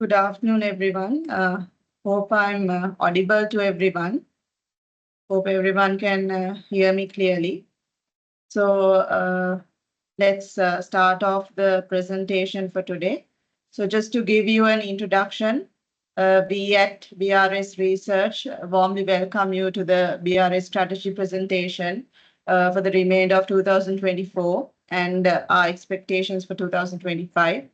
Good afternoon, everyone. Hope I'm audible to everyone. Hope everyone can hear me clearly. So let's start off the presentation for today. So just to give you an introduction, we at BRS Research warmly welcome you to the BRS strategy presentation for the remainder of 2024 and our expectations for 2025.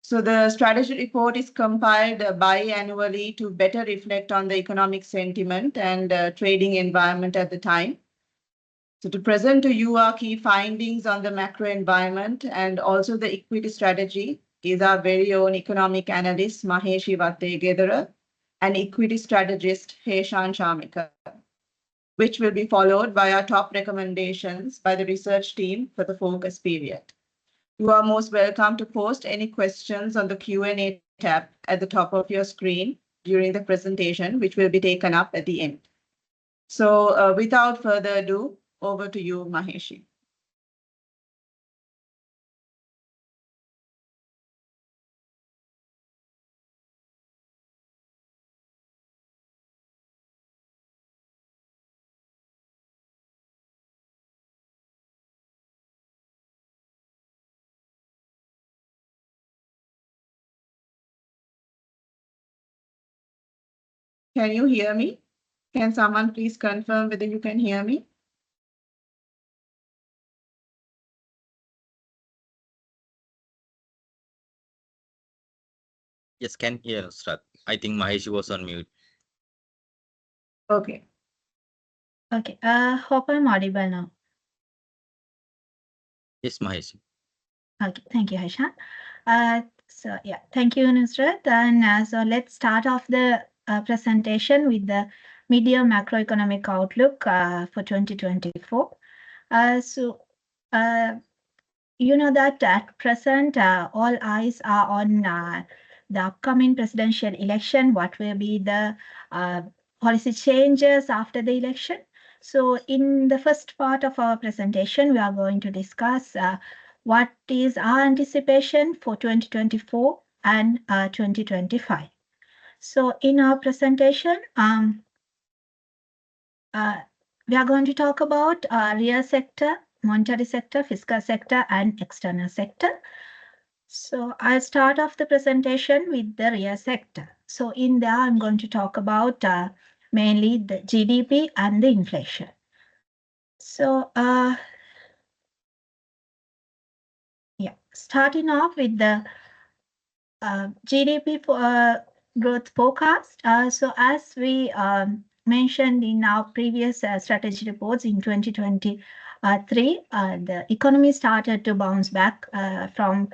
So the strategy report is compiled biannually to better reflect on the economic sentiment and trading environment at the time. So to present to you our key findings on the macro environment and also the equity strategy is our very own economic analyst Maheshi Wattegedara and equity strategist Heshan Shamika, which will be followed by our top recommendations by the research team for the focus period. You are most welcome to post any questions on the Q&A tab at the top of your screen during the presentation, which will be taken up at the end. So without further ado, over to you, Maheshi. Can you hear me? Can someone please confirm whether you can hear me? Yes, can hear Nusrat. I think Mahesh was on mute. Okay. Okay. Hope I'm audible now. Yes, Mahesh. Okay. Thank you, Haishan. Thank you, Nusrat. And so let's start off the presentation with the medium macroeconomic outlook for 2024. You know that at present, all eyes are on the upcoming presidential election. What will be the policy changes after the election? So in the first part of our presentation, we are going to discuss what is our anticipation for 2024 and 2025. So in our presentation, we are going to talk about real sector, monetary sector, fiscal sector, and external sector. So I'll start off the presentation with the real sector. So in there, I'm going to talk about mainly the GDP and the inflation. So starting off with the GDP growth forecast. So as we mentioned in our previous strategy reports in 2023, the economy started to bounce back from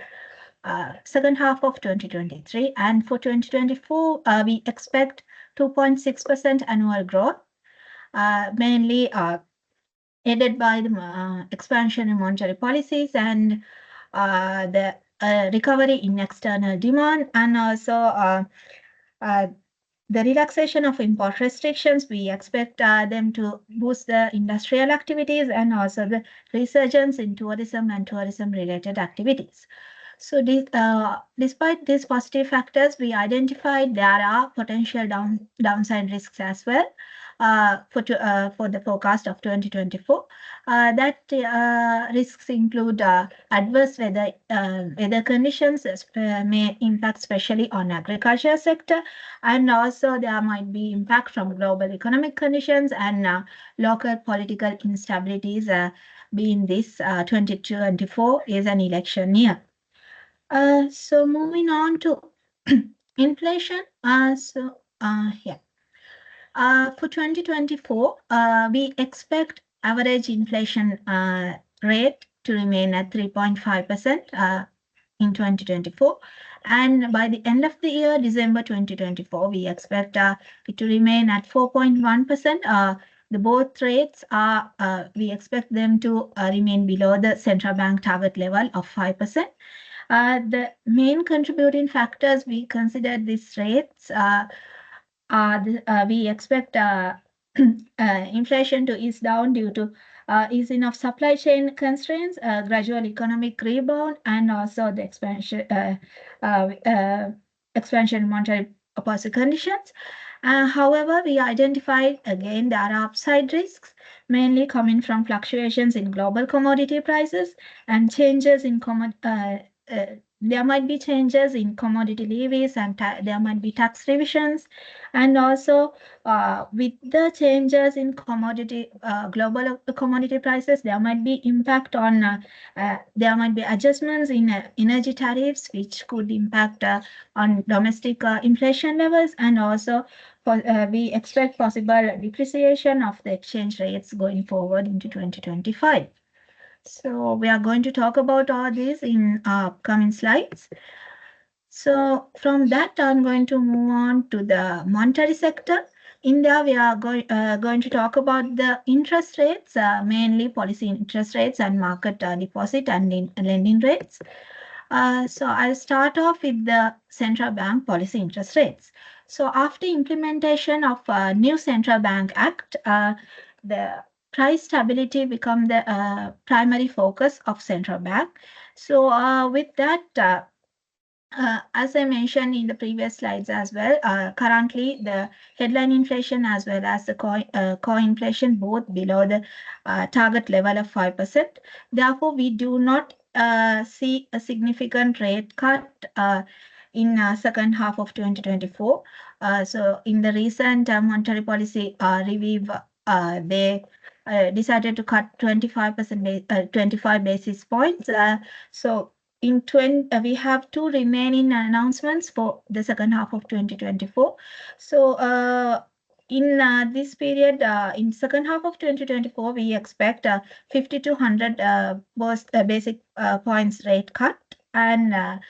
second half of 2023. And for 2024, we expect 2.6% annual growth, mainly aided by the expansion in monetary policies and the recovery in external demand, and also the relaxation of import restrictions. We expect them to boost the industrial activities and also the resurgence in tourism and tourism-related activities. So despite these positive factors, we identified there are potential downside risks as well for the forecast of 2024. That risks include adverse weather conditions may impact especially on agriculture sector, and also there might be impact from global economic conditions and local political instabilities, being this 2024 is an election year. So moving on to inflation. For 2024, we expect average inflation rate to remain at 3.5% in 2024. And by the end of the year, December 2024, we expect it to remain at 4.1%. The both rates are, we expect them to remain below the central bank target level of 5%. The main contributing factors we consider these rates we expect inflation to ease down due to easing of supply chain constraints, gradual economic rebound, and also the expansion expansion in monetary policy conditions. However, we identified again there are upside risks, mainly coming from fluctuations in global commodity prices and changes in there might be changes in commodity levies and there might be tax revisions, and also with the changes in global commodity prices, there might be impact on there might be adjustments in energy tariffs, which could impact on domestic inflation levels, and also we expect possible depreciation of the exchange rates going forward into 2025. So we are going to talk about all these in upcoming slides. So from that, I'm going to move on to the monetary sector. In there, we are going to talk about the interest rates, mainly policy interest rates and market deposit and lending rates. So I'll start off with the central bank policy interest rates. So after implementation of new Central Bank Act, the price stability become the primary focus of central bank. So with that, as I mentioned in the previous slides as well, currently the headline inflation as well as the core inflation both below the target level of 5%. Therefore, we do not see a significant rate cut in second half of 2024. So in the recent monetary policy review, they decided to cut 25 basis points. So we have two remaining announcements for the second half of 2024. So in this period, in second half of 2024, we expect 50 to 100 basic points rate cut. And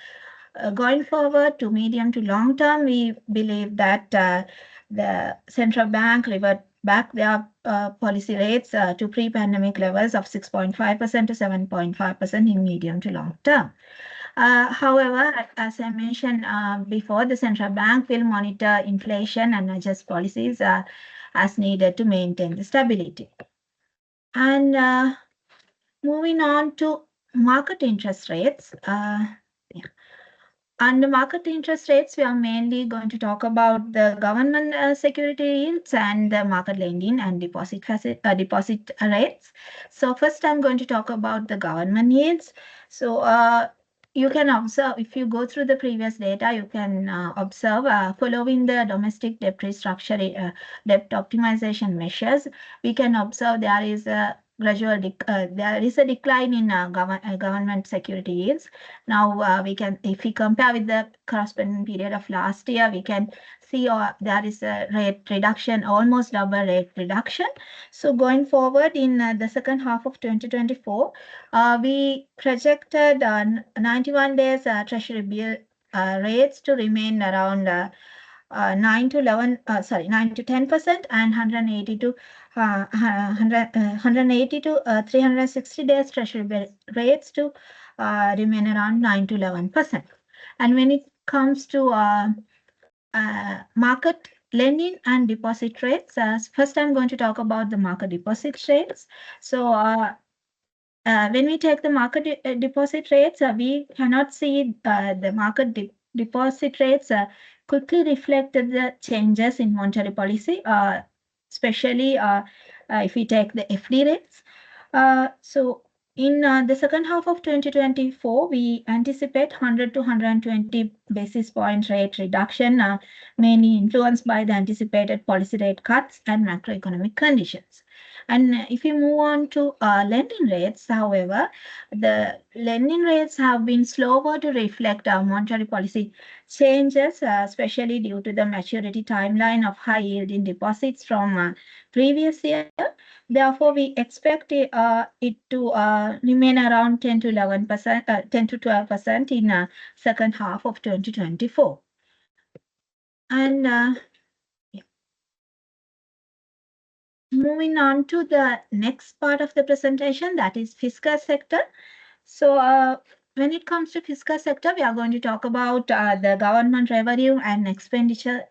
going forward to medium to long term, we believe that the central bank revert back their policy rates to pre-pandemic levels of 6.5% to 7.5% in medium to long term. However, as I mentioned before, the central bank will monitor inflation and adjust policies as needed to maintain the stability. And moving on to market interest rates. Under market interest rates, we are mainly going to talk about the government security yields and the market lending and deposit rates. So first, I'm going to talk about the government yields. So you can observe, if you go through the previous data, you can observe following the domestic debt restructuring, debt optimization measures, we can observe there is a there is a decline in government security yields. Now we can, if we compare with the corresponding period of last year, we can see there is a rate reduction, almost double rate reduction. So going forward in the second half of 2024, we projected 91 days treasury bill rates to remain around 9 to 10% and 180 to 360 days treasury bill rates to remain around 9 to 11%. And when it comes to market lending and deposit rates, first I'm going to talk about the market deposit rates. So when we take the market deposit rates, we cannot see the market deposit rates quickly reflect the changes in monetary policy, especially if we take the FD rates. So in the second half of 2024, we anticipate 100 to 120 basis point rate reduction, mainly influenced by the anticipated policy rate cuts and macroeconomic conditions. And if we move on to lending rates, however, the lending rates have been slower to reflect monetary policy changes, especially due to the maturity timeline of high yielding deposits from previous year. Therefore, we expect it to remain around 10 to 11%, 10 to 12% in second half of 2024. And moving on to the next part of the presentation, that is fiscal sector. So when it comes to fiscal sector, we are going to talk about the government revenue and expenditure.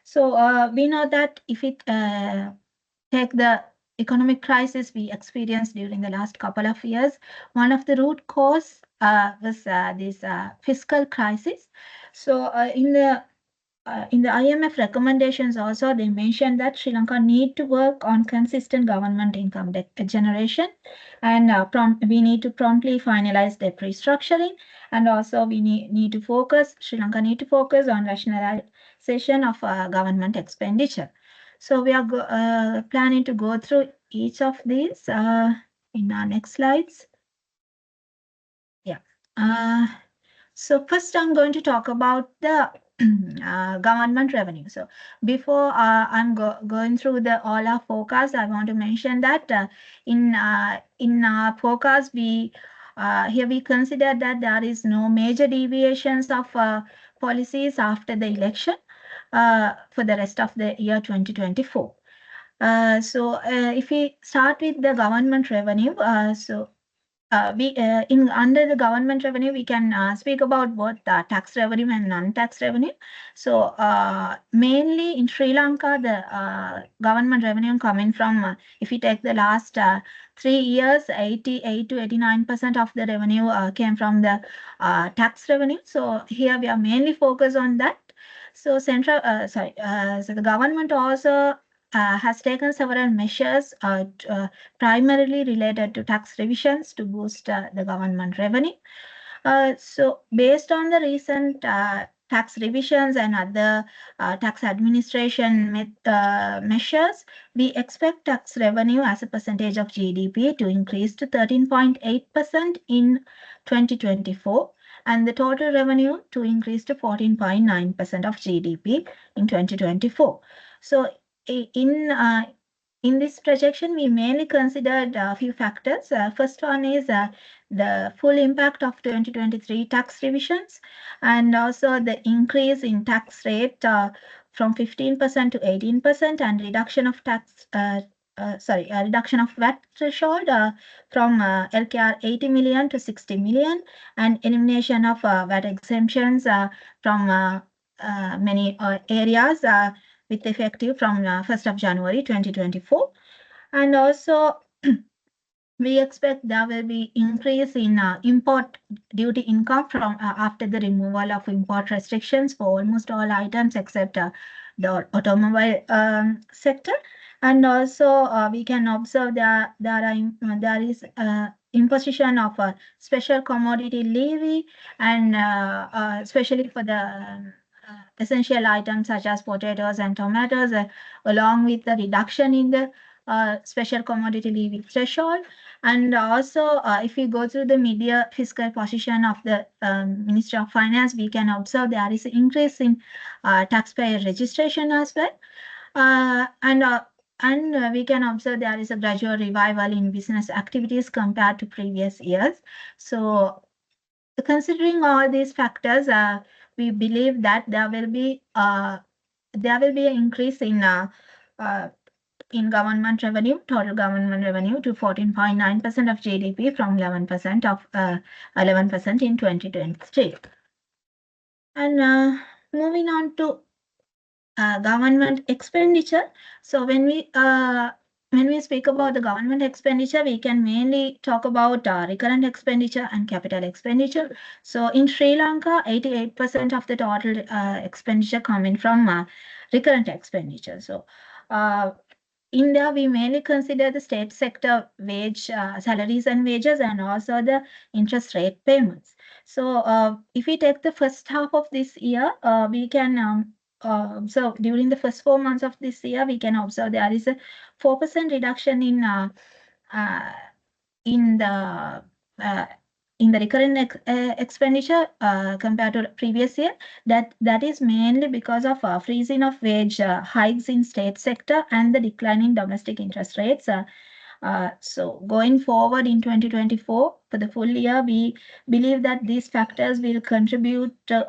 So we know that if it take the economic crisis we experienced during the last couple of years, one of the root cause this fiscal crisis. So in the IMF recommendations also, they mentioned that Sri Lanka need to work on consistent government income generation, and we need to promptly finalize debt restructuring, and also we need to focus, Sri Lanka need to focus on rationalization of government expenditure. So we are planning to go through each of these in our next slides. Yeah. So first I'm going to talk about the government revenue. So before I'm going through all our forecasts, I want to mention that in our forecast, here we consider that there is no major deviations of policies after the election for the rest of the year 2024. So if we start with the government revenue, in under the government revenue, we can speak about both tax revenue and non-tax revenue. So mainly in Sri Lanka, the government revenue coming from, if you take the last 3 years, 88 to 89% of the revenue came from the tax revenue. So here we are mainly focused on that. So so the government also has taken several measures primarily related to tax revisions to boost the government revenue. So based on the recent tax revisions and other tax administration measures, we expect tax revenue as a percentage of GDP to increase to 13.8% in 2024, and the total revenue to increase to 14.9% of GDP in 2024. So in this projection, we mainly considered a few factors. First one is the full impact of 2023 tax revisions, and also the increase in tax rate from 15% to 18%, and reduction of reduction of VAT threshold from LKR 80 million to 60 million, and elimination of VAT exemptions from many areas with effective from 1st of January 2024. And also, we expect there will be increase in import duty income from after the removal of import restrictions for almost all items except the automobile sector. And also, we can observe that there is imposition of a special commodity levy, and especially for the essential items such as potatoes and tomatoes, along with the reduction in the special commodity levy threshold. And also, if we go through the mid-year fiscal position of the Ministry of Finance, we can observe there is an increase in taxpayer registration as well. And we can observe there is a gradual revival in business activities compared to previous years. So considering all these factors, we believe that there will be an increase in government revenue, total government revenue, to 14.9% of GDP from 11% in 2023. And moving on to government expenditure. So when we speak about the government expenditure, we can mainly talk about recurrent expenditure and capital expenditure. So in Sri Lanka, 88% of the total expenditure coming from recurrent expenditure. So in there, we mainly consider the state sector wage, salaries and wages, and also the interest rate payments. So if we take the first half of this year, we can so during the first 4 months of this year, we can observe there is a 4% reduction in the recurrent expenditure compared to previous year. That is mainly because of freezing of wage hikes in state sector and the decline in domestic interest rates. So going forward in 2024, for the full year, we believe that these factors will contribute to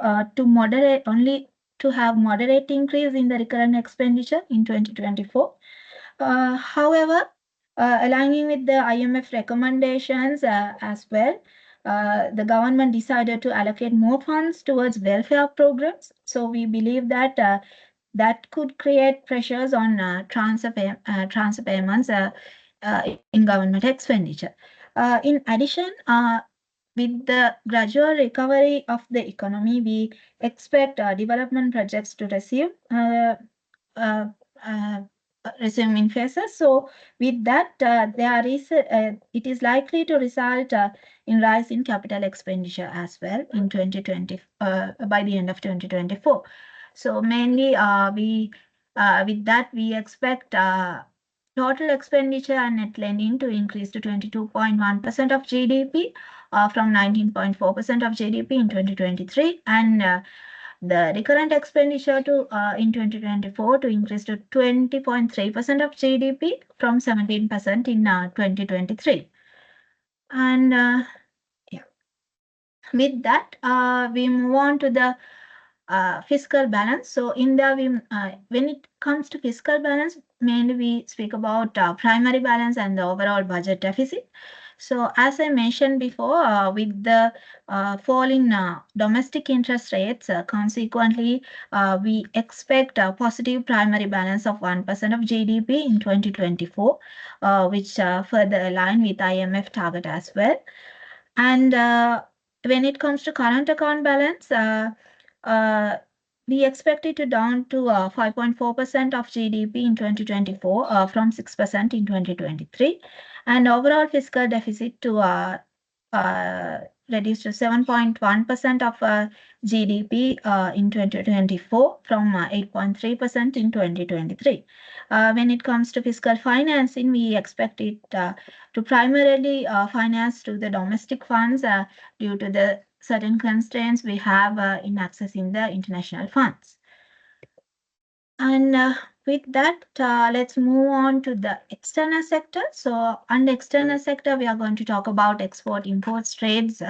have moderate increase in the recurrent expenditure in 2024. However, aligning with the IMF recommendations as well, the government decided to allocate more funds towards welfare programs. So we believe that that could create pressures on transfer payments in government expenditure. In addition, with the gradual recovery of the economy, we expect development projects to uh, uh, resume in phases. So with that, there is it is likely to result in rise in capital expenditure as well in 2020 by the end of 2024. So mainly we with that we expect total expenditure and net lending to increase to 22.1% of GDP from 19.4% of GDP in 2023, and the recurrent expenditure to in 2024 to increase to 20.3% of GDP from 17% in 2023. And yeah, with that, we move on to the fiscal balance. So in the when it comes to fiscal balance, mainly we speak about primary balance and the overall budget deficit. So as I mentioned before, with the fall in domestic interest rates, consequently, we expect a positive primary balance of 1% of GDP in 2024, which further align with IMF target as well. And when it comes to current account balance, uh, we expect it to down to 5.4% of GDP in 2024 from 6% in 2023, and overall fiscal deficit to uh, reduce to 7.1% of GDP in 2024 from 8.3% in 2023. When it comes to fiscal financing, we expect it to primarily finance through the domestic funds due to the certain constraints we have in accessing the international funds. And with that, let's move on to the external sector. So under external sector, we are going to talk about export, imports, trades,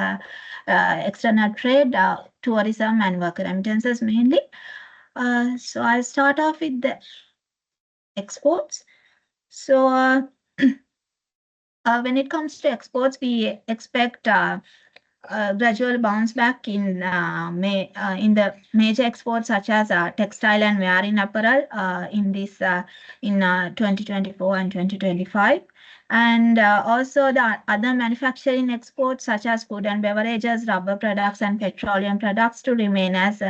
external trade, tourism, and worker remittances mainly. So I'll start off with the exports. So when it comes to exports, we expect gradual bounce back in the major exports such as textile and wearing apparel in 2024 and 2025, and also the other manufacturing exports such as food and beverages, rubber products, and petroleum products to remain as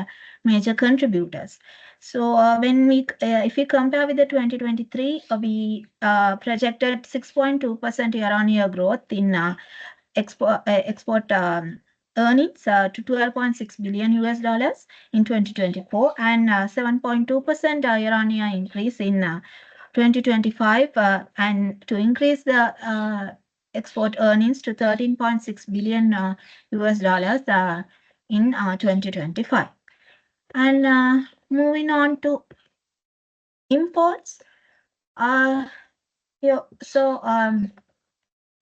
major contributors. So when if we compare with the 2023, we projected 6.2% year-on-year growth in export earnings to 12.6 billion US dollars in 2024, and 7.2% year-on-year increase in 2025, and to increase the export earnings to 13.6 billion US dollars in 2025. And moving on to imports. So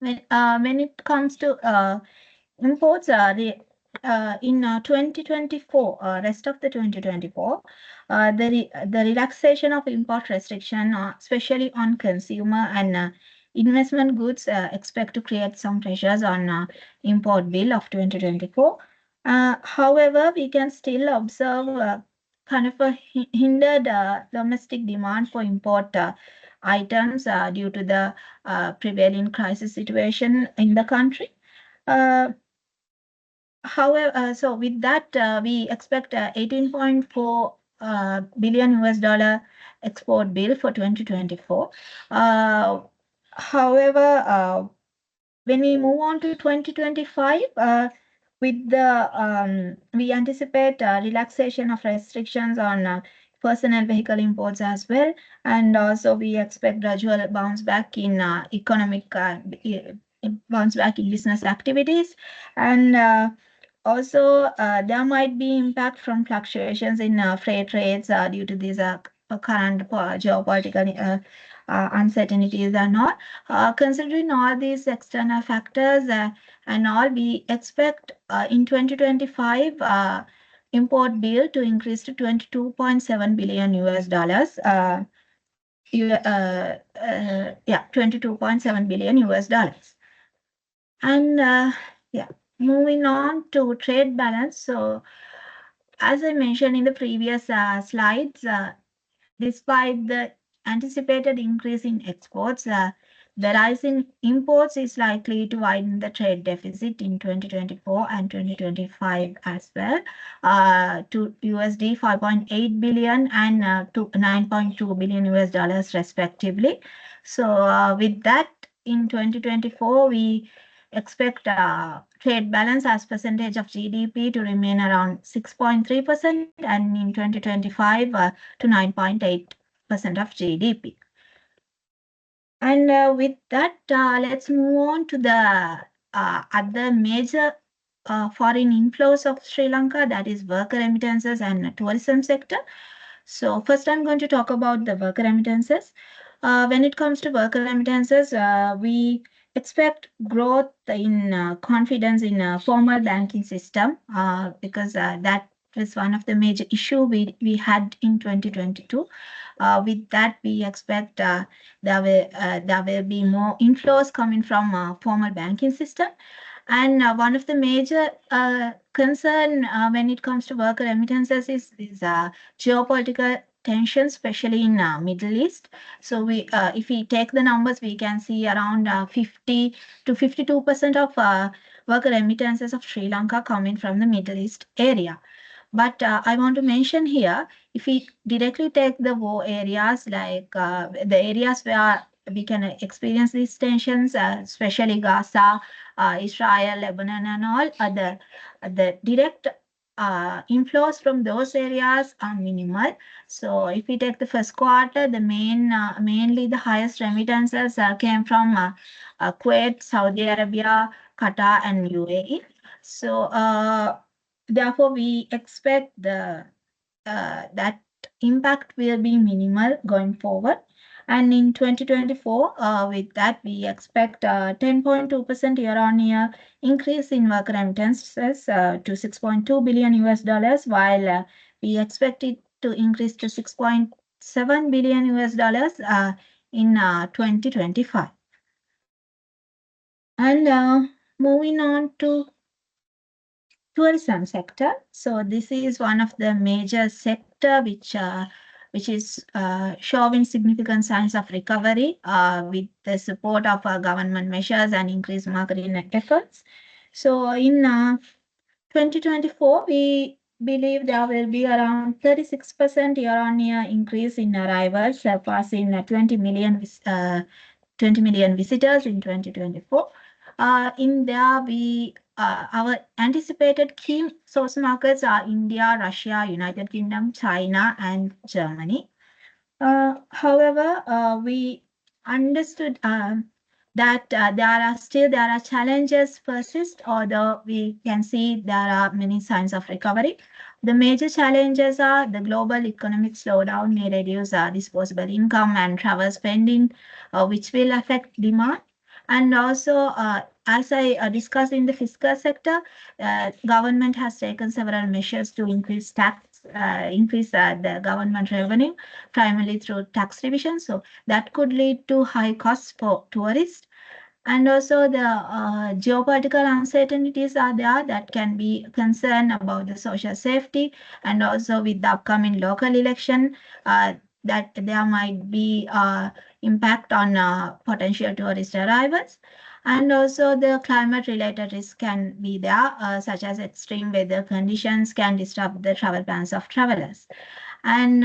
when it comes to imports, in 2024, rest of the 2024, the relaxation of import restriction, especially on consumer and investment goods, expect to create some pressures on import bill of 2024. However, we can still observe kind of a hindered domestic demand for import items due to the prevailing crisis situation in the country. However, so with that, we expect 18.4 billion US dollar export bill for 2024. However, when we move on to 2025, with the we anticipate relaxation of restrictions on personal vehicle imports as well, and also we expect gradual bounce back in economic bounce back in business activities, and also there might be impact from fluctuations in freight rates due to these current geopolitical uncertainties and all. Considering all these external factors and all, we expect in 2025 import bill to increase to 22.7 billion US dollars. Yeah, 22.7 billion US dollars. And yeah, moving on to trade balance. So as I mentioned in the previous slides, despite the anticipated increase in exports, the rise in imports is likely to widen the trade deficit in 2024 and 2025 as well, to USD 5.8 billion and to 9.2 billion US dollars respectively. So with that, in 2024, we expect trade balance as percentage of GDP to remain around 6.3% and in 2025 to 9.8% of GDP. And with that, let's move on to the other major foreign inflows of Sri Lanka, that is worker remittances and tourism sector. So first I'm going to talk about the worker remittances. When it comes to worker remittances, we expect growth in confidence in formal banking system because that was one of the major issue we had in 2022. With that, we expect there will be more inflows coming from formal banking system. And one of the major concern when it comes to worker remittances is geopolitical tensions, especially in Middle East. So if we take the numbers, we can see around 50 to 52% of worker remittances of Sri Lanka coming from the Middle East area. But I want to mention here, if we directly take the war areas, like the areas where we can experience these tensions, especially Gaza, Israel, Lebanon, and all, the direct inflows from those areas are minimal. So if we take the first quarter, the mainly the highest remittances came from Kuwait, Saudi Arabia, Qatar, and UAE. So therefore, we expect that impact will be minimal going forward. And in 2024, with that, we expect 10.2% year-on-year increase in worker remittances to 6.2 billion US dollars, while we expect it to increase to 6.7 billion US dollars in 2025. And moving on to tourism sector. So this is one of the major sector which is showing significant signs of recovery with the support of government measures and increased marketing efforts. So in 2024, we believe there will be around 36% year-on-year increase in arrivals, surpassing 20 million visitors in 2024. In there, our anticipated key source markets are India, Russia, United Kingdom, China, and Germany. However, we understood that there are challenges persist, although we can see there are many signs of recovery. The major challenges are the global economic slowdown may reduce disposable income and travel spending, which will affect demand. And also, as I discussed in the fiscal sector, government has taken several measures to increase the government revenue, primarily through tax revision. So that could lead to high costs for tourists. And also the geopolitical uncertainties are there that can be concerned about the social safety, and also with the upcoming local election, that there might be impact on potential tourist arrivals. And also the climate related risk can be there, such as extreme weather conditions can disrupt the travel plans of travelers. And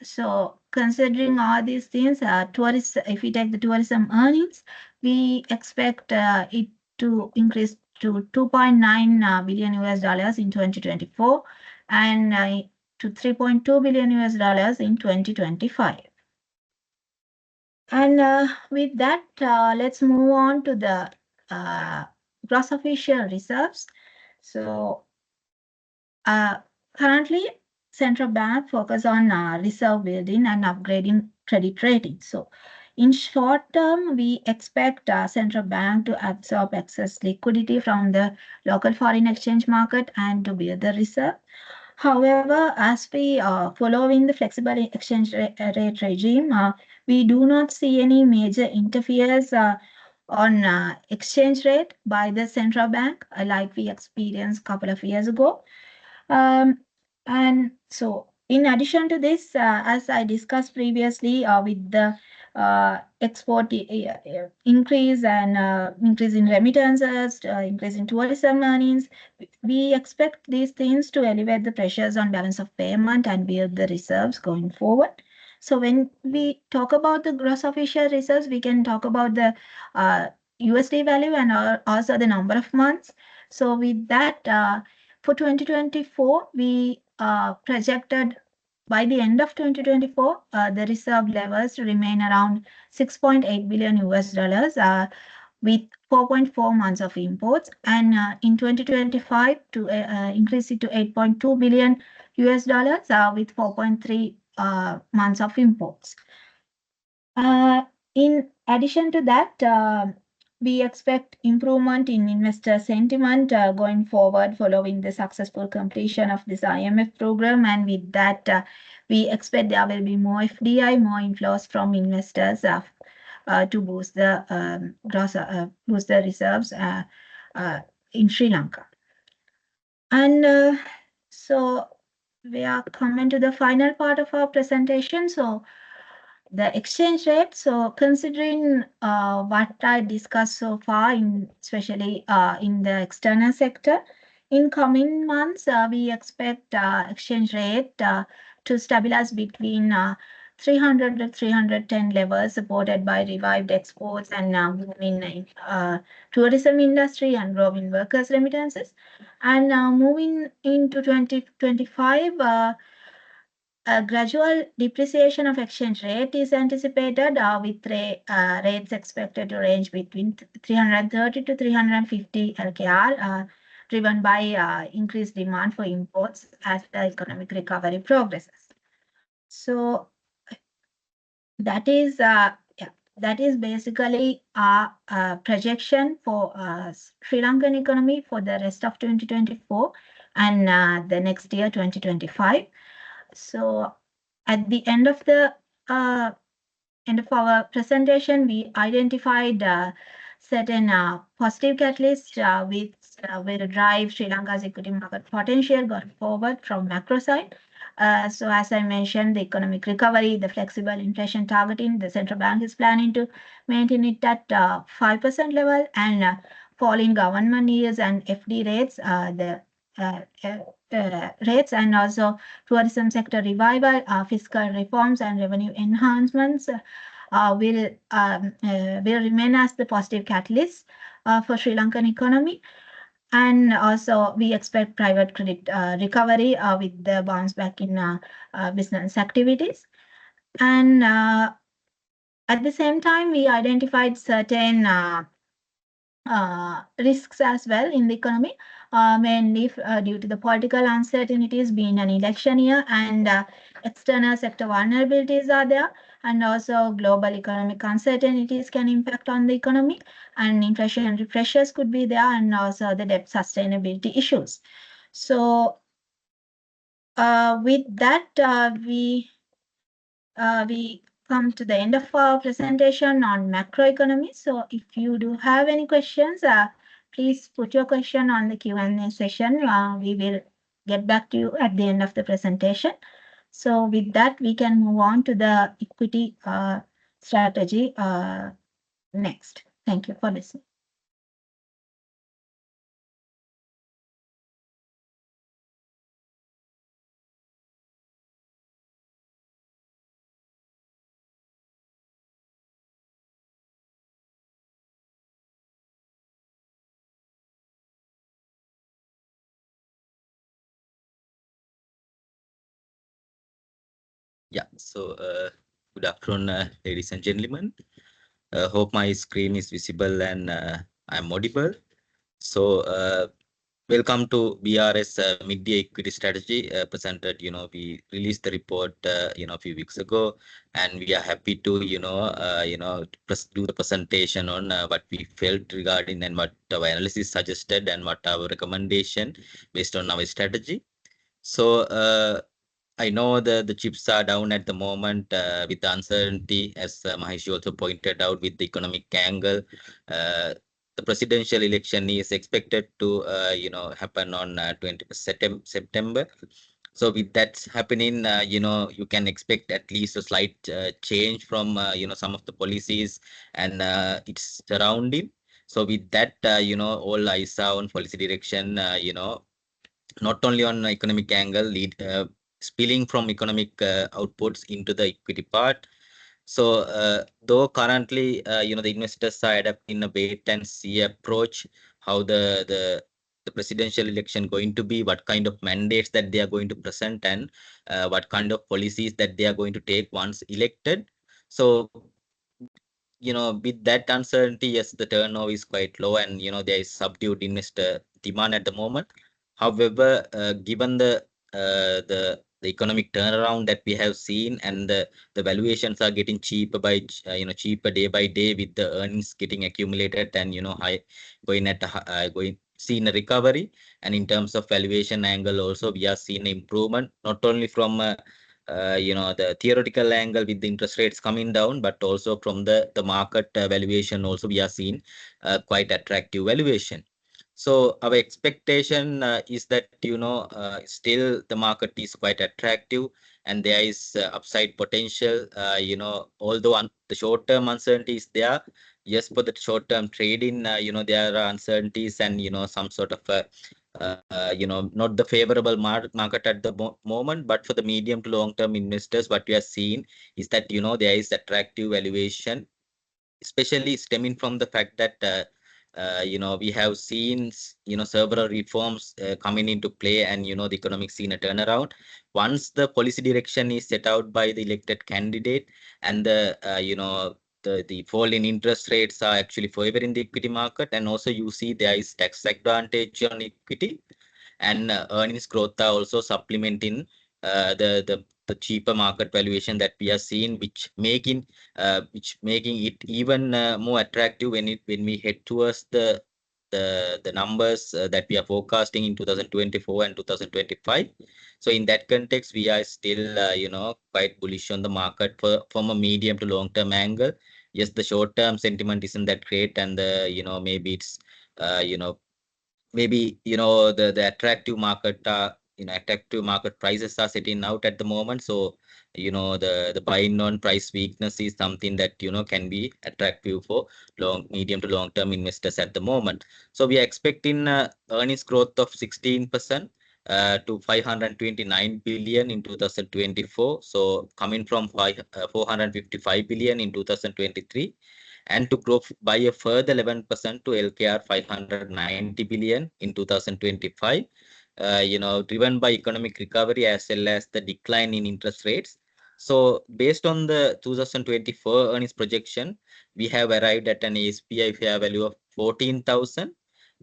so considering all these things, if we take the tourism earnings, we expect it to increase to 2.9 billion US dollars in 2024 and to 3.2 billion US dollars in 2025. And with that, let's move on to the gross official reserves. So currently, central bank focus on reserve building and upgrading credit rating. So in short term, we expect central bank to absorb excess liquidity from the local foreign exchange market and to build the reserve. However, as we following the flexible exchange rate regime, we do not see any major interference on exchange rate by the central bank, like we experienced a couple of years ago. And so in addition to this, as I discussed previously, with the export increase and increase in remittances, increase in tourism earnings. We expect these things to elevate the pressures on balance of payment and build the reserves going forward. So when we talk about the gross official reserves, we can talk about the USD value and also the number of months. So with that, for 2024, we projected by the end of 2024, the reserve levels remain around 6.8 billion US dollars with 4.4 months of imports, and in 2025 to increase it to 8.2 billion US dollars with 4.3 months of imports. In addition to that, we expect improvement in investor sentiment going forward following the successful completion of this IMF program. And with that, we expect there will be more FDI, more inflows from investors to boost the boost the reserves in Sri Lanka. And so we are coming to the final part of our presentation. So the exchange rate. So considering what I discussed so far, especially in the external sector, in coming months, we expect exchange rate to stabilize between 300 to 310 levels, supported by revived exports and moving tourism industry and growing workers' remittances. And moving into 2025, a gradual depreciation of exchange rate is anticipated with rates expected to range between 330 to 350 LKR, driven by increased demand for imports as the economic recovery progresses. So that is basically our projection for Sri Lankan economy for the rest of 2024 and the next year 2025. So at the end of our presentation, we identified certain positive catalysts which will drive Sri Lanka's equity market potential going forward from macro side. So as I mentioned, the economic recovery, the flexible inflation targeting, the central bank is planning to maintain it at 5% level, and falling government yields and FD rates, rates, and also tourism sector revival, fiscal reforms and revenue enhancements will remain as the positive catalyst for Sri Lankan economy. And also we expect private credit recovery with the bounce back in business activities. And at the same time, we identified certain risks as well in the economy, mainly due to the political uncertainties, being an election year, and external sector vulnerabilities are there, and also global economic uncertainties can impact on the economy, and inflation pressures could be there, and also the debt sustainability issues. So with that, we come to the end of our presentation on macroeconomy. So if you do have any questions, please put your question on the Q&A session. We will get back to you at the end of the presentation. So with that, we can move on to the equity strategy next. Thank you for listening. Yeah, so good afternoon, ladies and gentlemen. Hope my screen is visible and I'm audible. So welcome to BRS mid-year equity strategy presented. We released the report a few weeks ago, and we are happy to do the presentation on what we felt regarding and what our analysis suggested and what our recommendation based on our strategy. So I know the chips are down at the moment with the uncertainty, as Mahesh also pointed out, with the economic angle. The presidential election is expected to happen on 20th September. So with that happening, you can expect at least a slight change from some of the policies and its surrounding. So with that, all eyes are on policy direction. Not only on economic angle, spilling from economic outputs into the equity part. So, though currently, the investors are adapting a wait and see approach, how the presidential election going to be, what kind of mandates that they are going to present, and what kind of policies that they are going to take once elected. So, with that uncertainty, yes, the turnover is quite low, and there is subdued investor demand at the moment. However, given the economic turnaround that we have seen, and the valuations are getting cheaper cheaper day by day, with the earnings getting accumulated, and high going at going seeing a recovery. And in terms of valuation angle also, we are seeing improvement, not only from the theoretical angle with the interest rates coming down, but also from the market valuation also, we are seeing quite attractive valuation. So our expectation is that still the market is quite attractive, and there is upside potential. Although the short term uncertainty is there, yes, for the short term trading, there are uncertainties, and some sort of not the favorable market at the moment, but for the medium to long term investors, what we are seeing is that there is attractive valuation, especially stemming from the fact that we have seen several reforms coming into play, and the economic scene a turnaround once the policy direction is set out by the elected candidate, and the fall in interest rates are actually favoring the equity market. And also you see there is tax advantage on equity, and earnings growth are also supplementing the cheaper market valuation that we are seeing, which making it even more attractive when we head towards the numbers that we are forecasting in 2024 and 2025. So in that context, we are still quite bullish on the market from a medium to long term angle. Yes, the short term sentiment isn't that great, and maybe it's uh, you know maybe the attractive market prices are sitting out at the moment. So the buying on price weakness is something that can be attractive for medium to long term investors at the moment. So we are expecting earnings growth of 16% to 529 billion in 2024, so coming from 455 billion in 2023, and to grow by a further 11% to LKR 590 billion in 2025, driven by economic recovery as well as the decline in interest rates. So based on the 2024 earnings projection, we have arrived at an ASPI fair value of 14,000,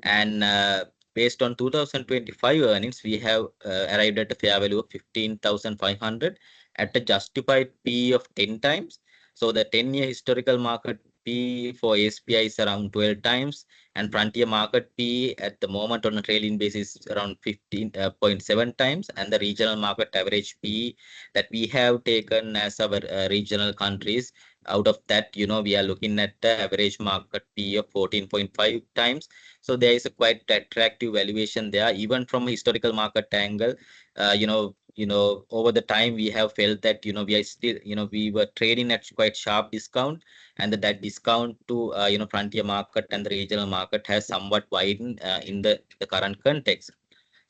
and based on 2025 earnings, we have arrived at a fair value of 15,500 at a justified P of 10 times. So the 10-year historical market P for SPI is around 12 times, and frontier market P at the moment on a trailing basis is around 15.7 times, and the regional market average P that we have taken as our regional countries, out of that, we are looking at the average market P of 14.5 times. So there is a quite attractive valuation there, even from a historical market angle. Over the time we have felt that we are still we were trading at quite sharp discount, and that discount to frontier market and the regional market has somewhat widened in the current context.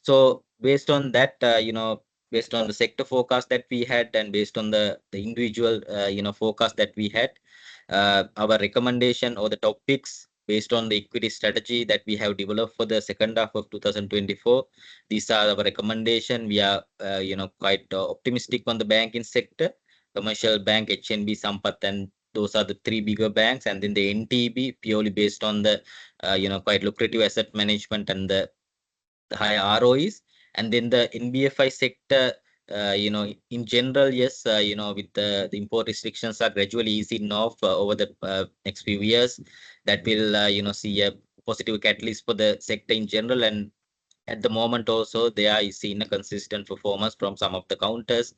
So based on that, based on the sector forecast that we had, and based on the individual forecast that we had, our recommendation or the topics based on the equity strategy that we have developed for the second half of 2024, these are our recommendation. We are quite optimistic on the banking sector, commercial bank, HNB, Sampath, and those are the three bigger banks, and then the NTB purely based on the quite lucrative asset management and the high ROEs. And then the NBFI sector, in general, yes, with the import restrictions are gradually easing off over the next few years, that will, see a positive catalyst for the sector in general. And at the moment also, they are seeing a consistent performance from some of the counters.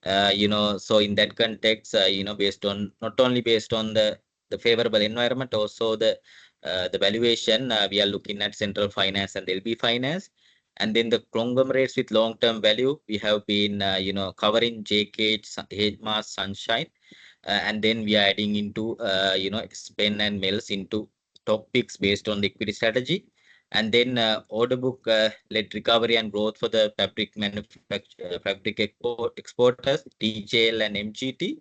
So in that context, based on not only based on the favorable environment, also the valuation, we are looking at central finance and LB finance. And then the conglomerates with long-term value, we have been, covering JK, HMAS, Sunshine, and then we are adding into, Spen and Mills into top picks based on the equity strategy. And then order book led recovery and growth for the fabric exporters, TJL and MGT.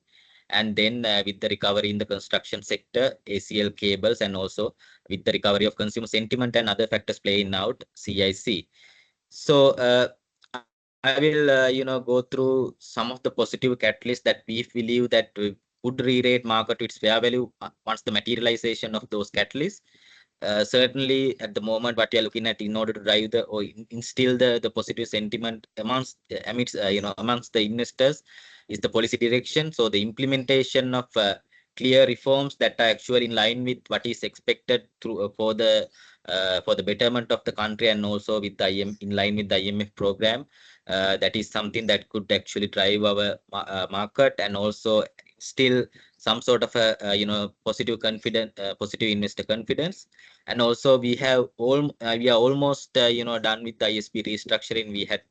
And then with the recovery in the construction sector, ACL cables, and also with the recovery of consumer sentiment and other factors playing out, CIC. So I will, go through some of the positive catalysts that we believe that would re-rate market to its fair value once the materialization of those catalysts. Certainly, at the moment, what we are looking at in order to drive the or instill the positive sentiment amongst the investors is the policy direction. So the implementation of clear reforms that are actually in line with what is expected through for the betterment of the country, and also with the in line with the IMF program. That is something that could actually drive our market, and also still some sort of a positive investor confidence. And also we are almost done with the ISP restructuring. We had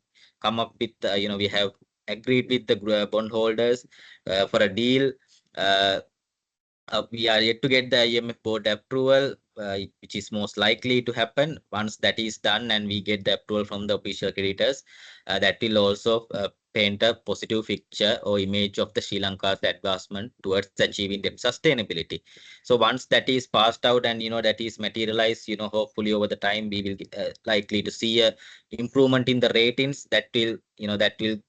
come up with we have agreed with the bondholders for a deal. uh, we are yet to get the IMF board approval, which is most likely to happen. Once that is done and we get the approval from the official creditors, that will also paint a positive picture or image of the Sri Lanka's advancement towards achieving debt sustainability. So once that is passed out and that is materialized, hopefully over the time we will likely to see a improvement in the ratings that will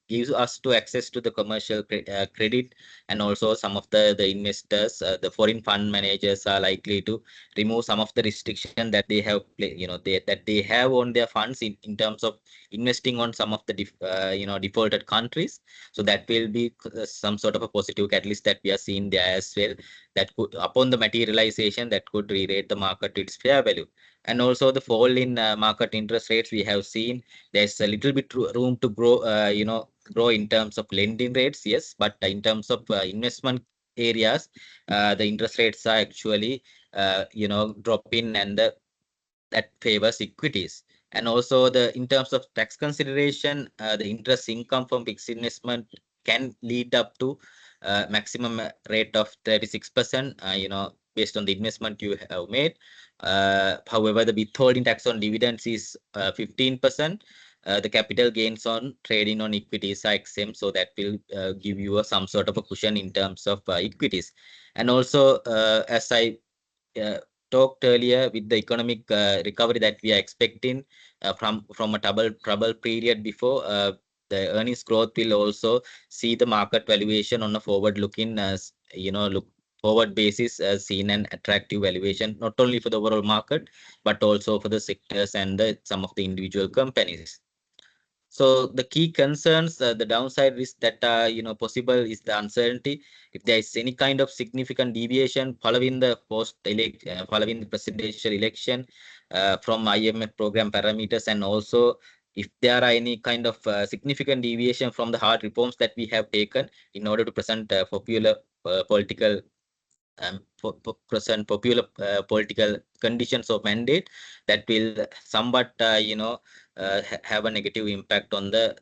give us to access to the commercial credit. And also some of the investors, the foreign fund managers are likely to remove some of the restriction that they have that they have on their funds in terms of investing on some of the defaulted countries. So that will be some sort of a positive catalyst that we are seeing there as well, that could, upon the materialization, that could re-rate the market to its fair value. And also the fall in market interest rates, we have seen there's a little bit room to grow in terms of lending rates, yes, but in terms of investment areas, the interest rates are actually dropping, and that favors equities. And also the in terms of tax consideration, the interest income from fixed investment can lead up to maximum rate of 36%, based on the investment you have made. However, the withholding tax on dividends is 15%. The capital gains on trading on equities are exempt, so that will give you some sort of a cushion in terms of equities. And also, as I uh, talked earlier, with the economic recovery that we are expecting from a trouble period before, the earnings growth will also see the market valuation on a forward looking look forward basis seen an attractive valuation, not only for the overall market but also for the sectors and some of the individual companies. So the key concerns, the downside risk that are possible is the uncertainty. If there is any kind of significant deviation following the following the presidential election from IMF program parameters, and also if there are any kind of significant deviation from the hard reforms that we have taken in order to present popular political present popular political conditions of mandate, that will somewhat have a negative impact on the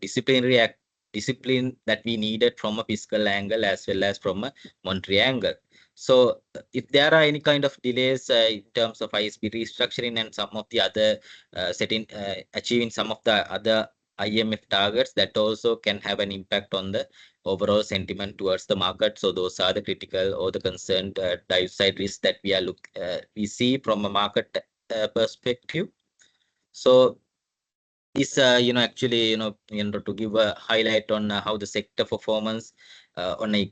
discipline that we needed from a fiscal angle as well as from a monetary angle. So if there are any kind of delays in terms of ISP restructuring and some of the other achieving some of the other IMF targets, that also can have an impact on the overall sentiment towards the market. So those are the critical or the concerned downside risks that we see from a market perspective. So this actually to give a highlight on how the sector performance on a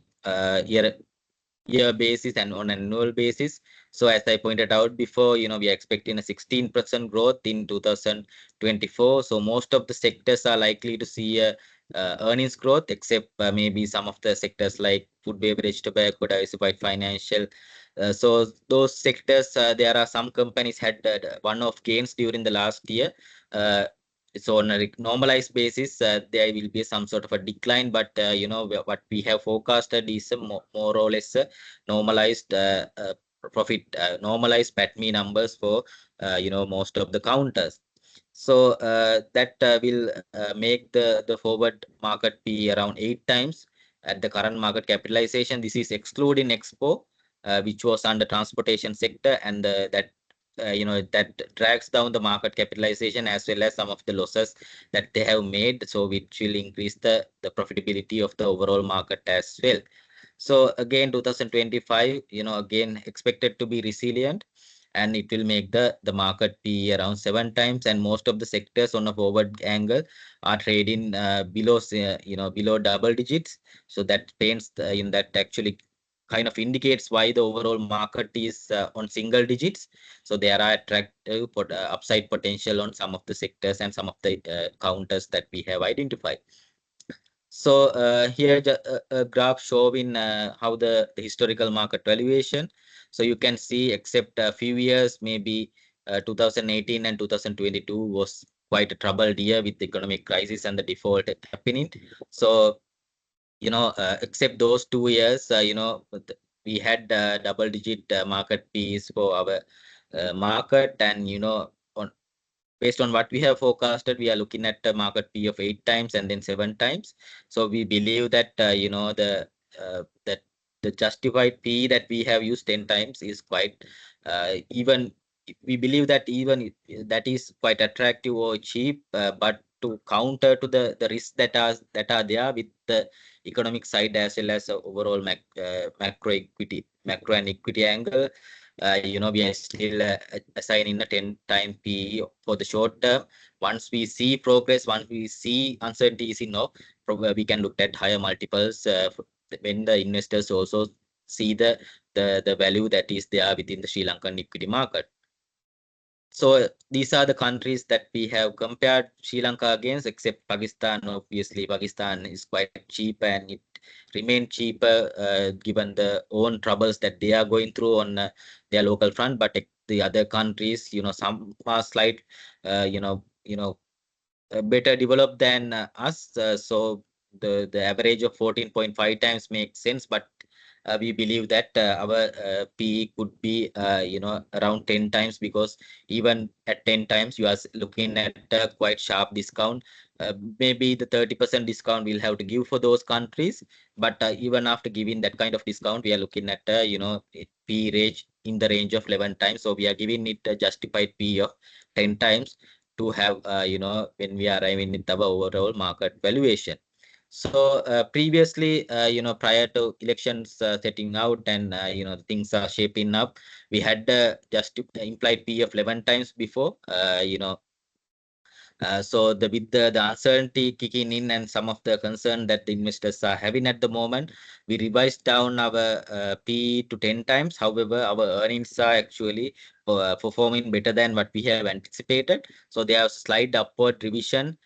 year basis and on an annual basis. So as I pointed out before, we are expecting a 16% growth in 2024. So most of the sectors are likely to see a earnings growth, except maybe some of the sectors like food, beverage, tobacco, diversified financial. So those sectors, there are some companies had one-off gains during the last year. So on a normalized basis, there will be some sort of a decline, but what we have forecasted is a more or less normalized profit, normalized PATMI numbers for most of the counters. So that will make the forward market be around 8 times at the current market capitalization. This is excluding Expo, which was under transportation sector, and that that drags down the market capitalization as well as some of the losses that they have made. So which will increase the profitability of the overall market as well. So again, 2025, again expected to be resilient, and it will make the market be around 7 times. And most of the sectors on a forward angle are trading below double digits. So that paints that actually kind of indicates why the overall market is on single digits. So there are attractive upside potential on some of the sectors and some of the counters that we have identified. So here a graph showing how the historical market valuation. So you can see, except a few years, maybe 2018 and 2022 was quite a troubled year with the economic crisis and the default happening. So except those 2 years, we had double-digit market Ps for our market, and on based on what we have forecasted, we are looking at a market P of 8 times and then 7 times. So we believe that that the justified P that we have used 10 times is quite even. We believe that even that is quite attractive or cheap, but to counter to the risks that are there with the economic side as well as overall macro and equity angle, we are still assigning a 10-time PE for the short term. Once we see progress, once we see uncertainty is enough, we can look at higher multiples when the investors also see the value that is there within the Sri Lankan equity market. So these are the countries that we have compared Sri Lanka against, except Pakistan. Obviously, Pakistan is quite cheap, and it remained cheaper given the own troubles that they are going through on their local front. But the other countries, some are slight, better developed than us. So the average of 14.5 times makes sense, but we believe that our PE could be around 10 times, because even at 10 times you are looking at a quite sharp discount. Maybe the 30% discount we'll have to give for those countries, but even after giving that kind of discount, we are looking at PE range in the range of 11 times. So we are giving it a justified PE of 10 times to have when we are arriving at our overall market valuation. So previously, prior to elections setting out, and things are shaping up, we had just implied P of 11 times before. So with the uncertainty kicking in and some of the concern that the investors are having at the moment, we revised down our PE to 10 times. However, our earnings are actually performing better than what we have anticipated. So they have slight upward revision,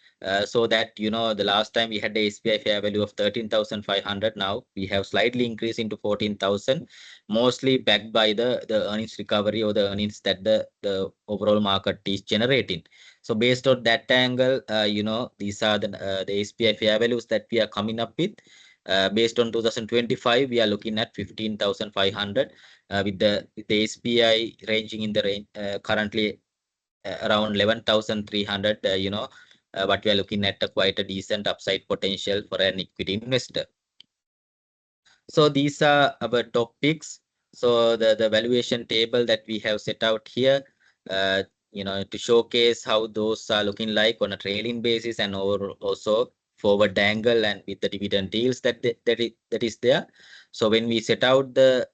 so that the last time we had the SPI fair value of 13,500. Now we have slightly increased into 14,000, mostly backed by the earnings recovery or the earnings that the overall market is generating. So based on that angle, these are the SPI fair values that we are coming up with. Based on 2025, we are looking at 15,500 with the SPI ranging in the range currently around 11,300. What we are looking at quite a decent upside potential for an equity investor. So these are our top picks. So the valuation table that we have set out here, to showcase how those are looking like on a trailing basis, and also forward angle, and with the dividend deals that is there. So when we set out the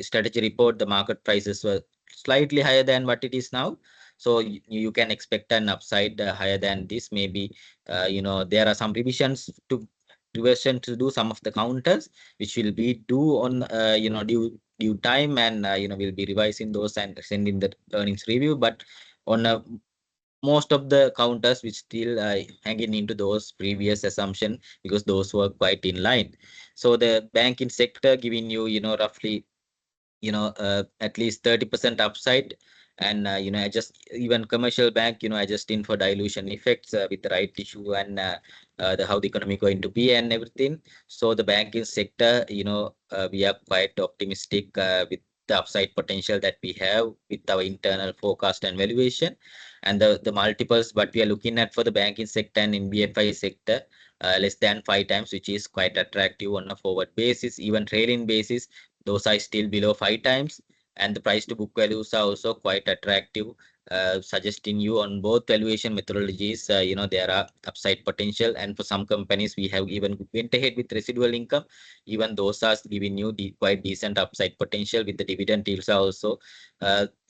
strategy report, the market prices were slightly higher than what it is now. So you can expect an upside higher than this. Maybe there are some revisions to do some of the counters, which will be due on due time, and we'll be revising those and sending the earnings review. But on most of the counters which still hanging into those previous assumption, because those were quite in line. So the banking sector giving you roughly at least 30% upside, and just even commercial bank adjusting for dilution effects with the right issue, and how the economy going to be and everything. So the banking sector, we are quite optimistic with the upside potential that we have with our internal forecast and valuation. And the multiples what we are looking at for the banking sector and NBFI sector, less than 5 times, which is quite attractive on a forward basis. Even trailing basis, those are still below 5 times, and the price to book values are also quite attractive, suggesting you on both valuation methodologies, there are upside potential. And for some companies, we have even went ahead with residual income. Even those are giving you quite decent upside potential, with the dividend yields are also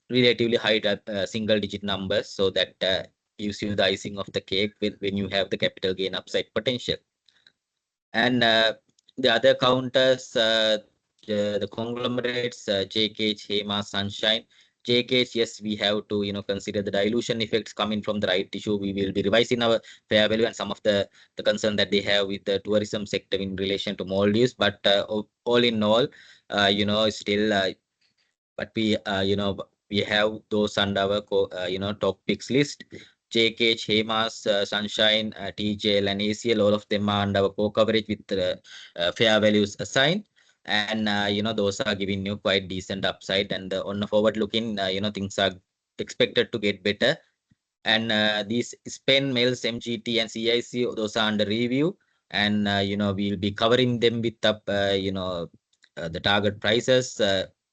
relatively high, single digit numbers. So that gives you the icing of the cake when you have the capital gain upside potential. And the other counters, the conglomerates, JKH, Hema, Sunshine. JKH, yes, we have to consider the dilution effects coming from the right issue. We will be revising our fair value and some of the concern that they have with the tourism sector in relation to Maldives. But all in all, still, but we have those under our top picks list. JKH, Hemas, Sunshine, TJL, and ACL, all of them are under our core coverage with fair values assigned. And those are giving you quite decent upside. And on the forward looking, things are expected to get better. And these Spain, Mills, MGT, and CIC, those are under review. And we'll be covering them with up the target prices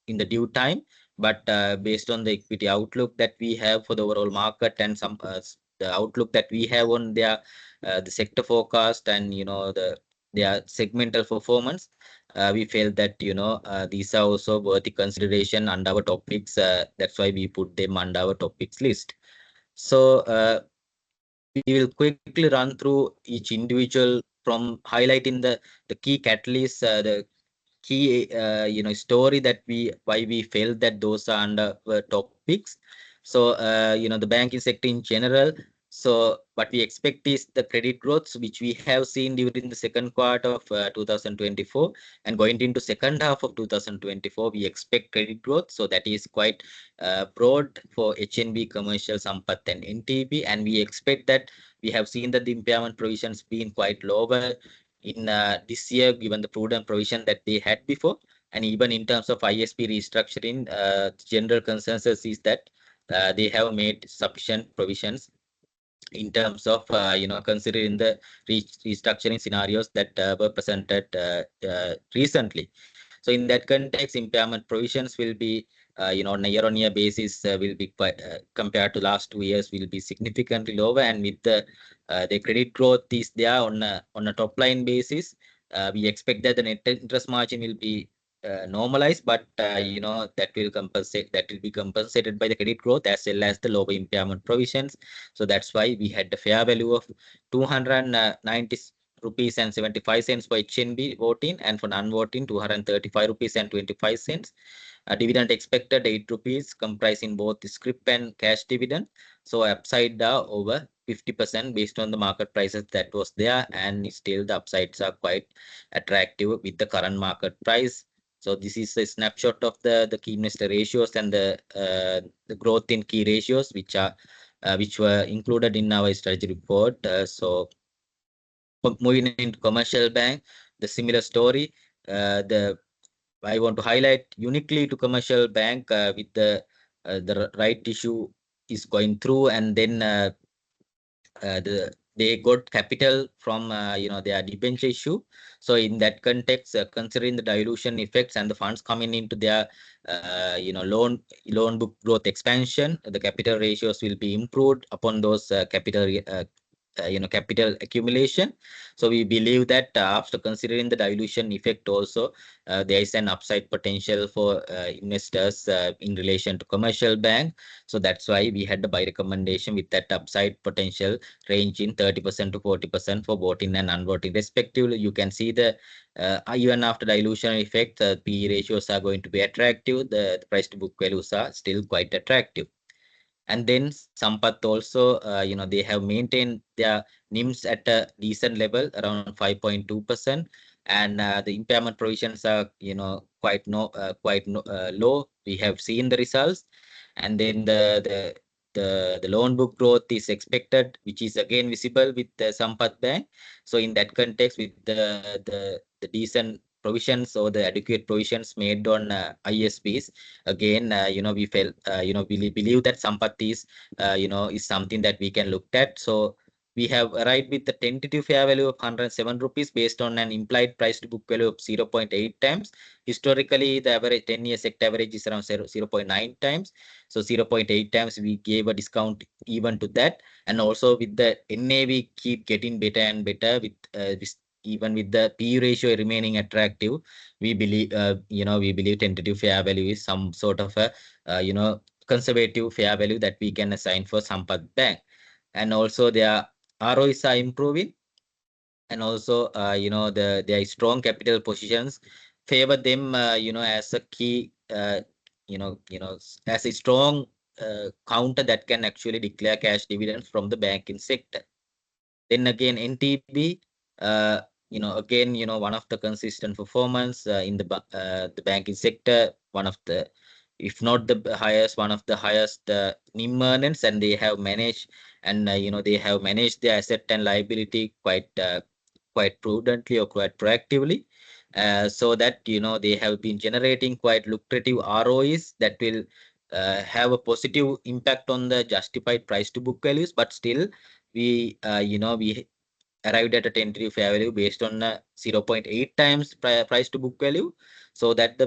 in the due time. But based on the equity outlook that we have for the overall market, and some the outlook that we have on their the sector forecast, and their segmental performance, we felt that these are also worthy consideration under our topics. That's why we put them under our topics list. So we will quickly run through each individual from highlighting the key catalysts, the key story that why we felt that those are under topics. So the banking sector in general. So what we expect is the credit growth which we have seen during the second quarter of 2024, and going into second half of 2024, we expect credit growth. So that is quite broad for HNB, Commercial, Sampath, and NTB. And we expect that we have seen that the impairment provisions being quite lower in this year, given the prudent provision that they had before. And even in terms of ISP restructuring, general consensus is that they have made sufficient provisions in terms of considering the restructuring scenarios that were presented recently. So in that context, impairment provisions will be on a year-on-year basis will be quite compared to last 2 years will be significantly lower. And with the credit growth is there on a top line basis, we expect that the net interest margin will be normalized, but that will be compensated by the credit growth as well as the lower impairment provisions. So that's why we had the fair value of 290 rupees and 75 cents for HNB voting, and for non-voting 235 rupees and 25 cents. Dividend expected 8 rupees, comprising both scrip and cash dividend. So upside over 50% based on the market prices that was there, and still the upsides are quite attractive with the current market price. So this is a snapshot of the key investor ratios and the growth in key ratios which were included in our strategy report. So moving into commercial bank, the similar story. I want to highlight uniquely to commercial bank with the right issue is going through, and then they got capital from their debenture issue. So in that context, considering the dilution effects and the funds coming into their loan book growth expansion, the capital ratios will be improved upon those capital accumulation. So we believe that after considering the dilution effect also, there is an upside potential for investors in relation to commercial bank. So that's why we had the buy recommendation with that upside potential range in 30% to 40% for voting and unvoting respectively. You can see the even after dilution effect, the PE ratios are going to be attractive. The price to book values are still quite attractive. And then Sampath also, they have maintained their NIMs at a decent level around 5.2%, and the impairment provisions are quite low. We have seen the results, and then the loan book growth is expected, which is again visible with the Sampath Bank. So in that context, with the decent provisions or the adequate provisions made on ISPs. Again, we felt, we believe that Sampath is something that we can look at. So we have arrived with the tentative fair value of 107 rupees based on an implied price to book value of 0.8 times. Historically, the average 10-year sector average is around 0.9 times. So 0.8 times, we gave a discount even to that. And also with the NAV keep getting better and better with even with the P ratio remaining attractive, we believe, we believe tentative fair value is some sort of a, conservative fair value that we can assign for Sampath Bank. And also their ROIs are improving, and also their strong capital positions favor them as a key as a strong counter that can actually declare cash dividends from the banking sector. Then again, NTB, again, one of the consistent performance in the banking sector, one of the, if not the highest, one of the highest NIM earnings, and they have managed, and they have managed their asset and liability quite prudently or quite proactively, so that they have been generating quite lucrative ROEs that will have a positive impact on the justified price to book values. But still, we arrived at a tentative fair value based on 0.8 times price to book value, so that the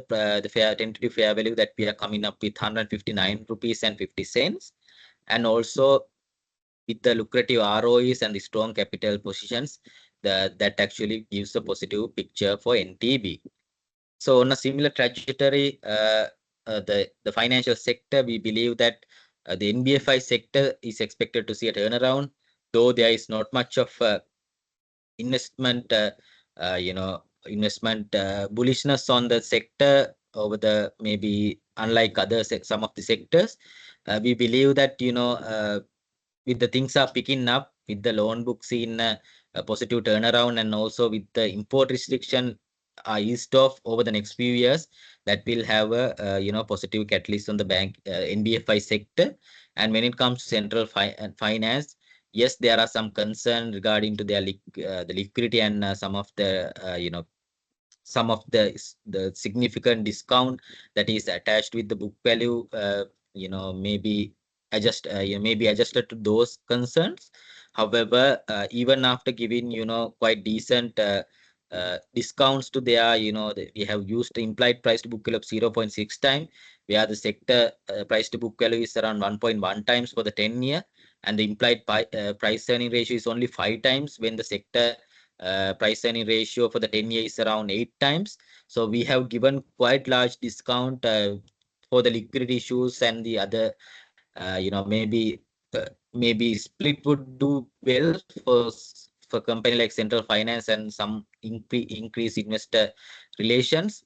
tentative fair value that we are coming up with 159 rupees and 50 cents. And also with the lucrative ROEs and the strong capital positions, that actually gives a positive picture for NTB. So on a similar trajectory, the financial sector, we believe that the NBFI sector is expected to see a turnaround, though there is not much of investment, bullishness on the sector over the, maybe unlike some of the sectors. We believe that, with the things are picking up, with the loan books in a positive turnaround, and also with the import restriction eased off over the next few years, that will have a positive catalyst on the bank NBFI sector. And when it comes to central finance, yes, there are some concerns regarding to their the liquidity and some of the significant discount that is attached with the book value, maybe maybe adjusted to those concerns. However, even after giving quite decent discounts to their, we have used the implied price to book value of 0.6 times, where the sector price to book value is around 1.1 times for the 10-year, and the implied price earning ratio is only 5 times, when the sector price earning ratio for the 10-year is around 8 times. So we have given quite large discount for the liquidity issues, and the other, maybe split would do well for company like Central Finance and some increase investor relations.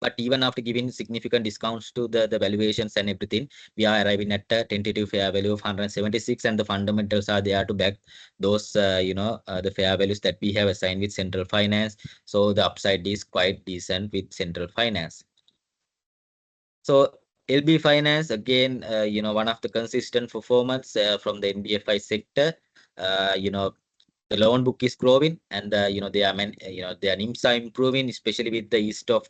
But even after giving significant discounts to the valuations and everything, we are arriving at a tentative fair value of 176, and the fundamentals are there to back those, the fair values that we have assigned with Central Finance. So the upside is quite decent with Central Finance. So LB Finance, again, one of the consistent performance from the NBFI sector. The loan book is growing, and their NIMs are improving, especially with the east of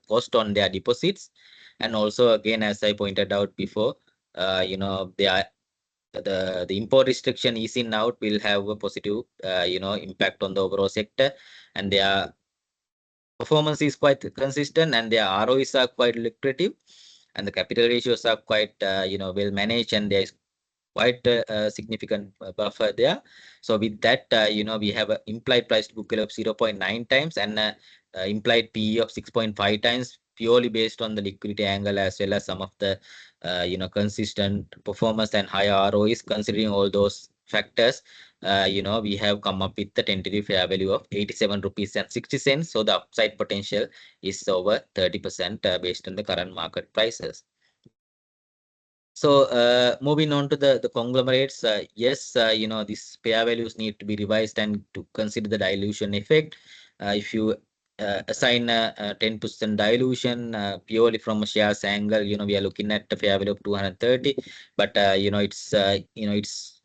cost on their deposits. And also, again, as I pointed out before, the import restriction easing out will have a positive impact on the overall sector, and their performance is quite consistent, and their ROEs are quite lucrative, and the capital ratios are quite well managed, and there is quite a significant buffer there. So with that, we have an implied price to book value of 0.9 times, and implied PE of 6.5 times, purely based on the liquidity angle, as well as some of the consistent performance and higher ROEs. Considering all those factors, we have come up with the tentative fair value of 87 rupees and 60 cents. So the upside potential is over 30% based on the current market prices. So moving on to the conglomerates, yes, these fair values need to be revised and to consider the dilution effect. If you assign a 10% dilution purely from a shares angle, we are looking at a fair value of 230, but it's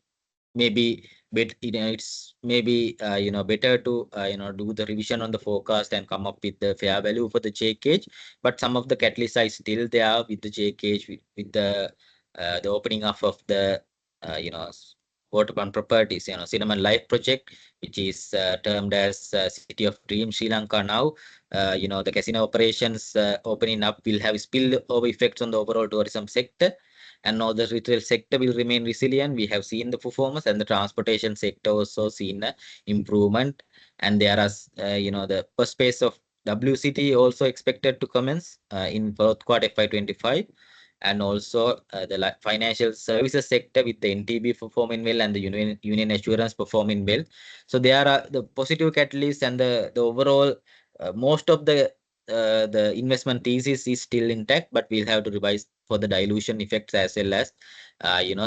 maybe but it's maybe better to do the revision on the forecast and come up with the fair value for the JKH. But some of the catalysts are still there with the JKH with the opening up of the waterfront properties, Cinnamon Life project, which is termed as City of Dream Sri Lanka now. The casino operations opening up will have spillover effects on the overall tourism sector, and now the retail sector will remain resilient. We have seen the performance, and the transportation sector also seen improvement. And there are, the first phase of WCT also expected to commence in fourth quarter FY25. And also the financial services sector with the NTB performing well and the union assurance performing well. So there are the positive catalysts, and the overall most of the investment thesis is still intact, but we'll have to revise for the dilution effects as well as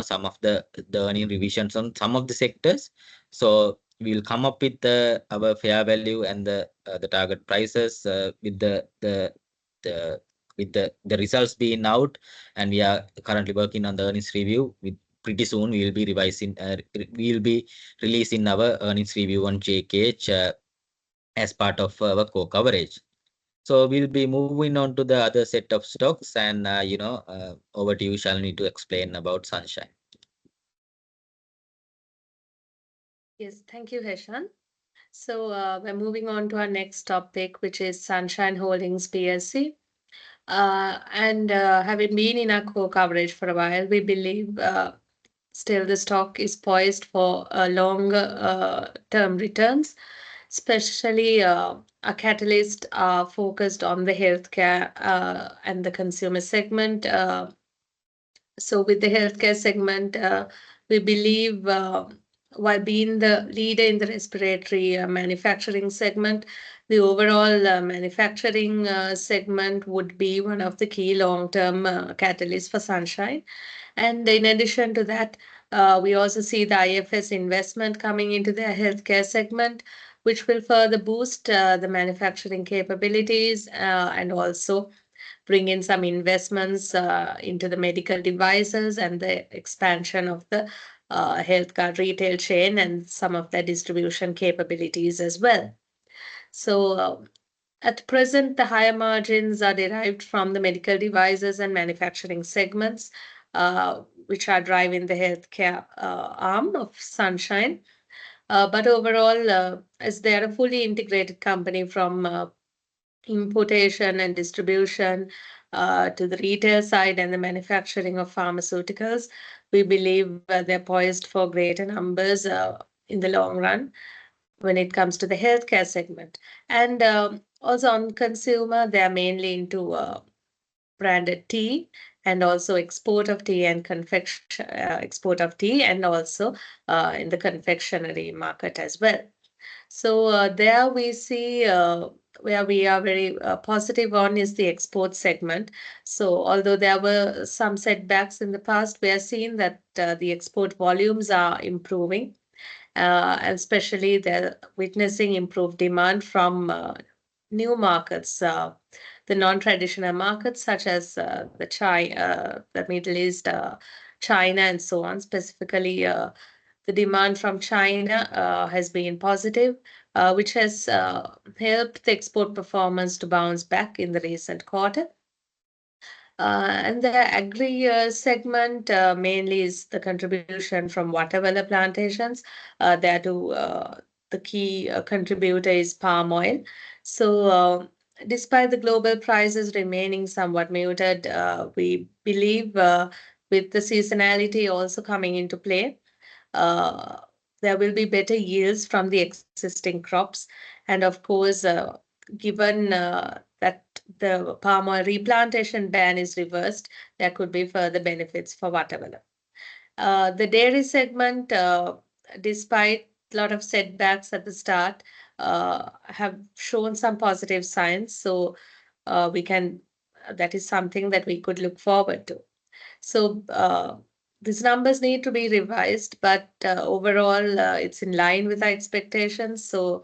some of the earning revisions on some of the sectors. So we'll come up with our fair value and the target prices with the results being out, and we are currently working on the earnings review. With pretty soon we will be releasing our earnings review on JKH as part of our core coverage. So we'll be moving on to the other set of stocks, and over to you, Shalini, to explain about Sunshine. Yes, thank you, Heshan. So we're moving on to our next topic, which is Sunshine Holdings PLC. And having been in our core coverage for a while, we believe still the stock is poised for longer term returns, especially a catalyst focused on the healthcare and the consumer segment. So with the healthcare segment, we believe while being the leader in the respiratory manufacturing segment, the overall manufacturing segment would be one of the key long-term catalysts for Sunshine. And in addition to that, we also see the IFS investment coming into the healthcare segment, which will further boost the manufacturing capabilities and also bring in some investments into the medical devices and the expansion of the health card retail chain and some of the distribution capabilities as well. So at present, the higher margins are derived from the medical devices and manufacturing segments, which are driving the healthcare arm of Sunshine. But overall, as they are a fully integrated company from importation and distribution to the retail side and the manufacturing of pharmaceuticals, we believe they're poised for greater numbers in the long run when it comes to the healthcare segment. And also on consumer, they are mainly into branded tea and also export of tea and export of tea, and also in the confectionery market as well. So there we see where we are very positive on is the export segment. So although there were some setbacks in the past, we are seeing that the export volumes are improving, and especially they're witnessing improved demand from new markets, the non-traditional markets such as the Middle East, China, and so on. Specifically, the demand from China has been positive, which has helped the export performance to bounce back in the recent quarter. And the agri segment mainly is the contribution from watermelon plantations. There too, the key contributor is palm oil. So despite the global prices remaining somewhat muted, we believe with the seasonality also coming into play, there will be better yields from the existing crops. And of course, given that the palm oil replantation ban is reversed, there could be further benefits for watermelon. The dairy segment, despite a lot of setbacks at the start, have shown some positive signs. So that is something that we could look forward to. So these numbers need to be revised, but overall, it's in line with our expectations. So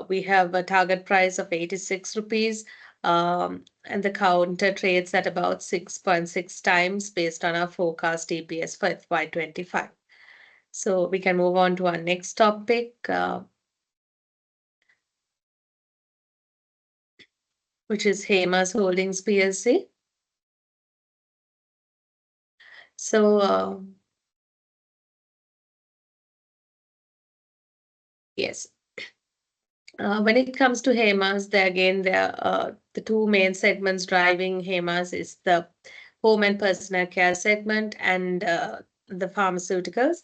we have a target price of 86 rupees, and the counter trades at about 6.6 times based on our forecast EPS for FY25. So we can move on to our next topic, which is Hemas Holdings PLC. So yes, when it comes to Hemas, the two main segments driving Hemas is the home and personal care segment and the pharmaceuticals.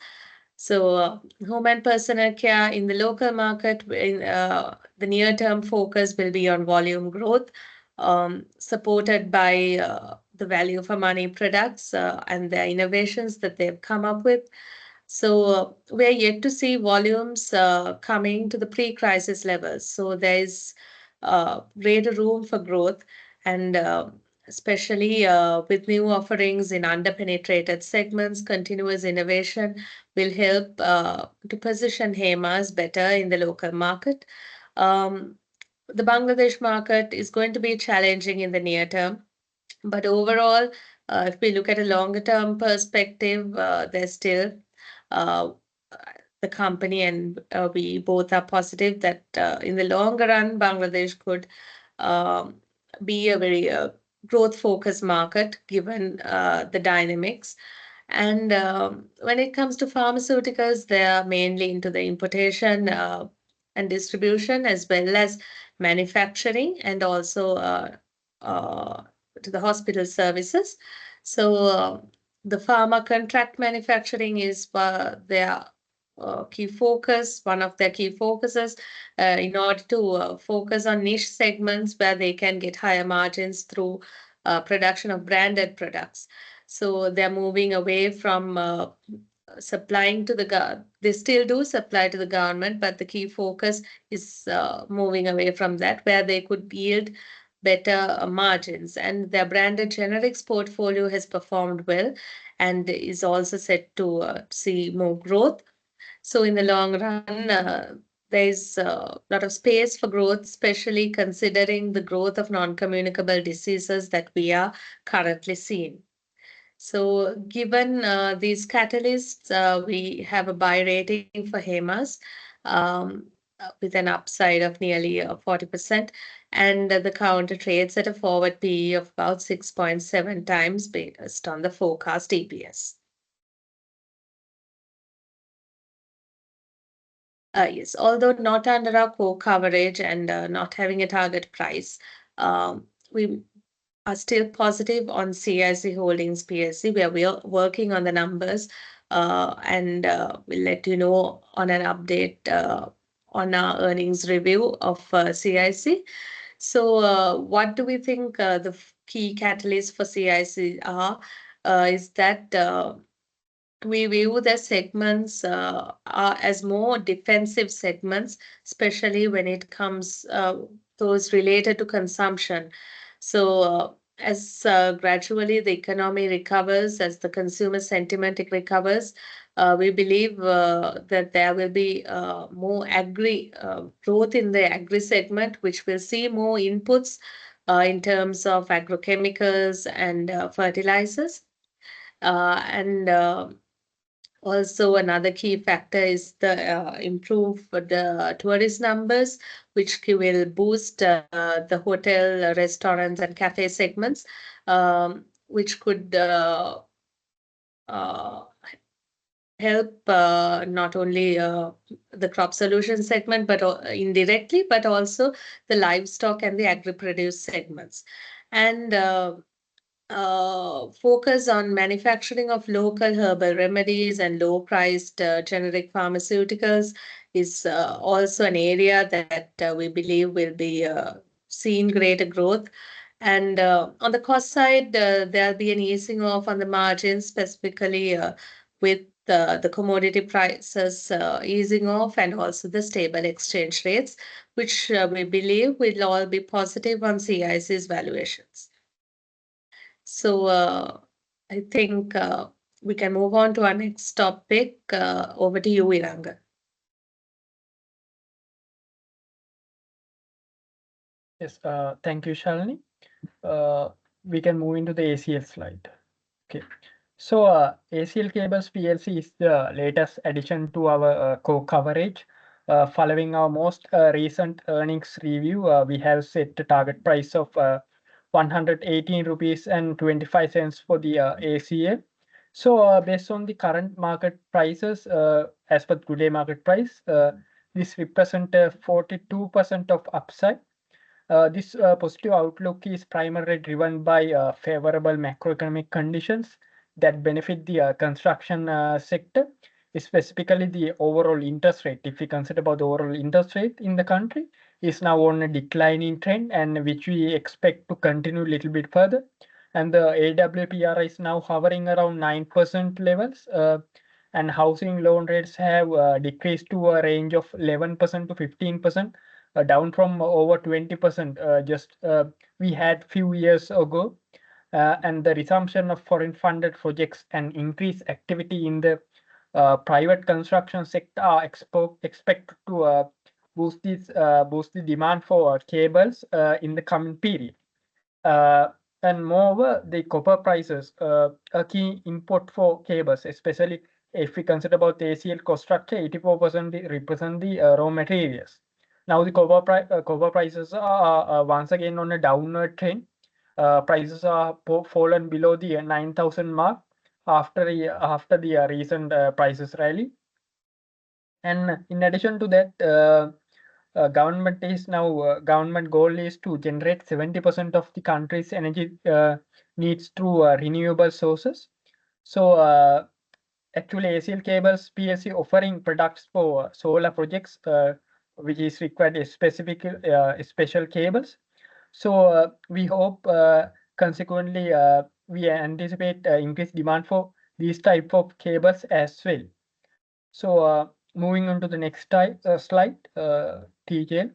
So, home and personal care in the local market, in the near-term focus will be on volume growth, supported by the value for money products and the innovations that they've come up with. So we're yet to see volumes coming to the pre-crisis levels. So there is greater room for growth, and especially with new offerings in under-penetrated segments, continuous innovation will help to position Hemas better in the local market. Um, the Bangladesh market is going to be challenging in the near term, but overall, if we look at a longer term perspective, there's still uh, the company and we both are positive that in the longer run, Bangladesh could um, be a very growth focused market given the dynamics. And when it comes to pharmaceuticals, they are mainly into the importation and distribution as well as manufacturing and also uh, to the hospital services. So the pharma contract manufacturing is their key focus, one of their key focuses, in order to focus on niche segments where they can get higher margins through production of branded products. So they're moving away from supplying to they still do supply to the government, but the key focus is moving away from that, where they could yield better margins. And their branded generics portfolio has performed well and is also set to see more growth. So in the long run, there's a lot of space for growth, especially considering the growth of non-communicable diseases that we are currently seeing. So given these catalysts, we have a buy rating for Hemas with an upside of nearly 40%, and the counter trades at a forward PE of about 6.7 times based on the forecast EPS. Yes, although not under our core coverage and not having a target price, we are still positive on CIC Holdings PLC, where we are working on the numbers and we'll let you know on an update on our earnings review of CIC. So what do we think the key catalysts for CIC are? Is that we view the segments as more defensive segments, especially when it comes those related to consumption. So as gradually the economy recovers, as the consumer sentiment recovers, we believe that there will be more agri growth in the agri segment, which will see more inputs in terms of agrochemicals and fertilizers. And also, another key factor is the improve the tourist numbers, which will boost the hotel, restaurants, and cafe segments, which could uh, help not only the crop solution segment, but indirectly, but also the livestock and the agri-produce segments. And focus on manufacturing of local herbal remedies and low-priced generic pharmaceuticals is also an area that we believe will be seeing greater growth. And on the cost side, there'll be an easing off on the margins, specifically with the commodity prices easing off and also the stable exchange rates, which we believe will all be positive on CIC's valuations. So I think we can move on to our next topic. Over to you, Iranga. Yes, thank you, Shalini. We can move into the ACF slide. Okay, So ACL Cables PLC is the latest addition to our core coverage. Following our most recent earnings review, we have set a target price of 118 rupees and 25 cents for the ACL. So based on the current market prices, as per today market price, this represents 42% of upside. This positive outlook is primarily driven by favorable macroeconomic conditions that benefit the construction sector, specifically the overall interest rate. If we consider about the overall interest rate in the country, is now on a declining trend, and which we expect to continue a little bit further. And the AWPR is now hovering around 9% levels, and housing loan rates have decreased to a range of 11% to 15%, down from over 20% just we had few years ago. And the resumption of foreign funded projects and increased activity in the private construction sector are expected to boost the demand for cables in the coming period. And moreover, the copper prices, a key input for cables, especially if we consider about the ACL cost structure, 84% represent the raw materials. Now the copper prices are once again on a downward trend. Prices are fallen below the 9,000 mark after the recent prices rally. And in addition to that, government goal is to generate 70% of the country's energy needs through renewable sources. So actually ACL Cables PLC offering products for solar projects, which is required a specific special cables. So we hope consequently we anticipate increased demand for these type of cables as well. So moving on to the next slide, TJ.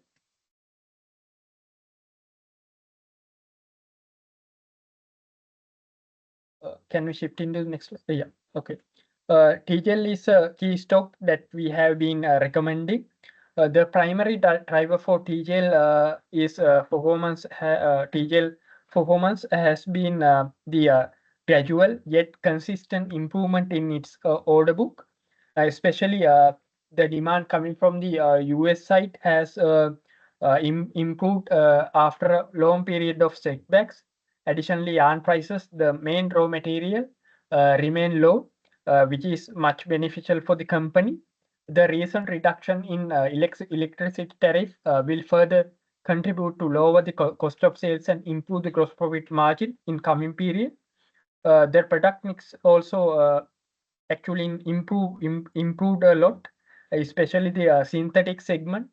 Can we shift into the next slide? Yeah, okay. TGL is a key stock that we have been recommending. The primary driver for TGL is performance. TGL performance has been the gradual yet consistent improvement in its order book, especially the demand coming from the US side has improved after a long period of setbacks. Additionally, yarn prices, the main raw material, remain low, which is much beneficial for the company. The recent reduction in electricity tariff will further contribute to lower the cost of sales and improve the gross profit margin in coming period. Their product mix also actually improved a lot, especially the synthetic segment,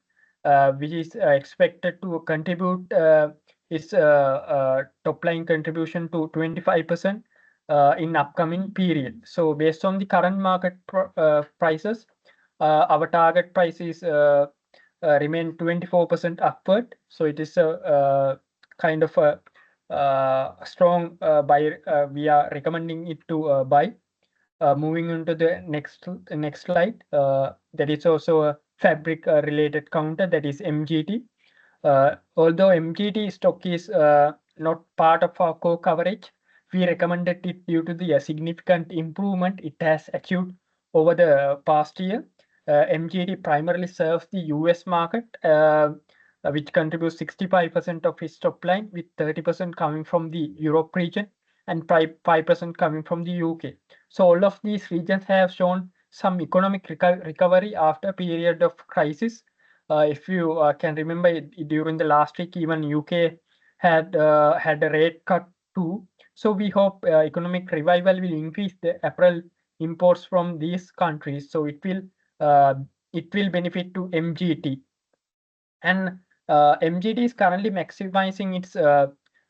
which is expected to contribute its top line contribution to 25% in upcoming period. So based on the current market prices, our target price is remain 24% upward. So it is a kind of a strong buy. We are recommending it to buy. Moving into the next slide, that is also a fabric related counter, that is MGT. Although MGT stock is not part of our core coverage, we recommended it due to the significant improvement it has achieved over the past year. MGT primarily serves the US market, which contributes 65% of its top line, with 30% coming from the Europe region and 5% coming from the UK. So all of these regions have shown some economic recovery after a period of crisis. If you can remember, during the last week, even UK had a rate cut too. So we hope economic revival will increase the apparel imports from these countries. So it will benefit to MGT. And MGT is currently maximizing its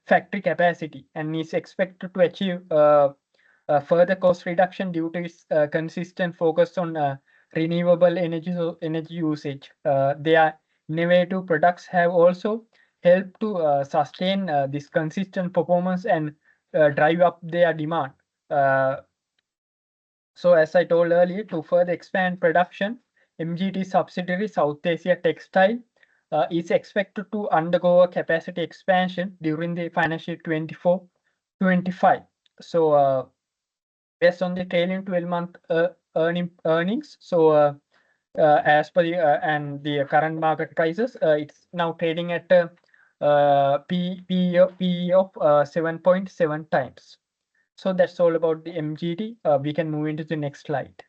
factory capacity and is expected to achieve further cost reduction due to its consistent focus on renewable energy usage. Their innovative products have also helped to sustain this consistent performance and drive up their demand. So as I told earlier, to further expand production, MGT subsidiary South Asia Textile is expected to undergo a capacity expansion during the financial 24-25. So based on the trailing 12-month earnings. So as per the current market prices, it's now trading at PE of 7.7 times. So that's all about the MGT. We can move into the next slide.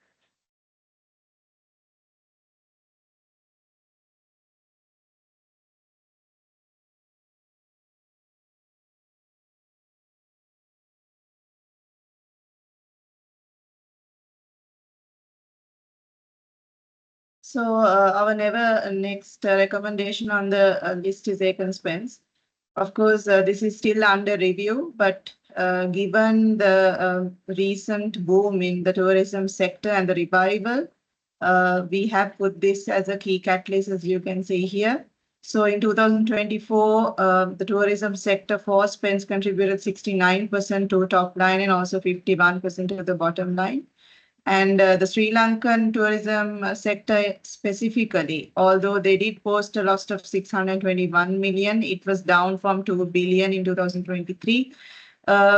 So our next recommendation on the list is Econ Spence. Of course, this is still under review, but given the recent boom in the tourism sector and the revival, we have put this as a key catalyst, as you can see here. So in 2024, the tourism sector for Spence contributed 69% to top line and also 51% to the bottom line. And the Sri Lankan tourism sector specifically, although they did post a loss of 621 million, it was down from 2 billion in 2023.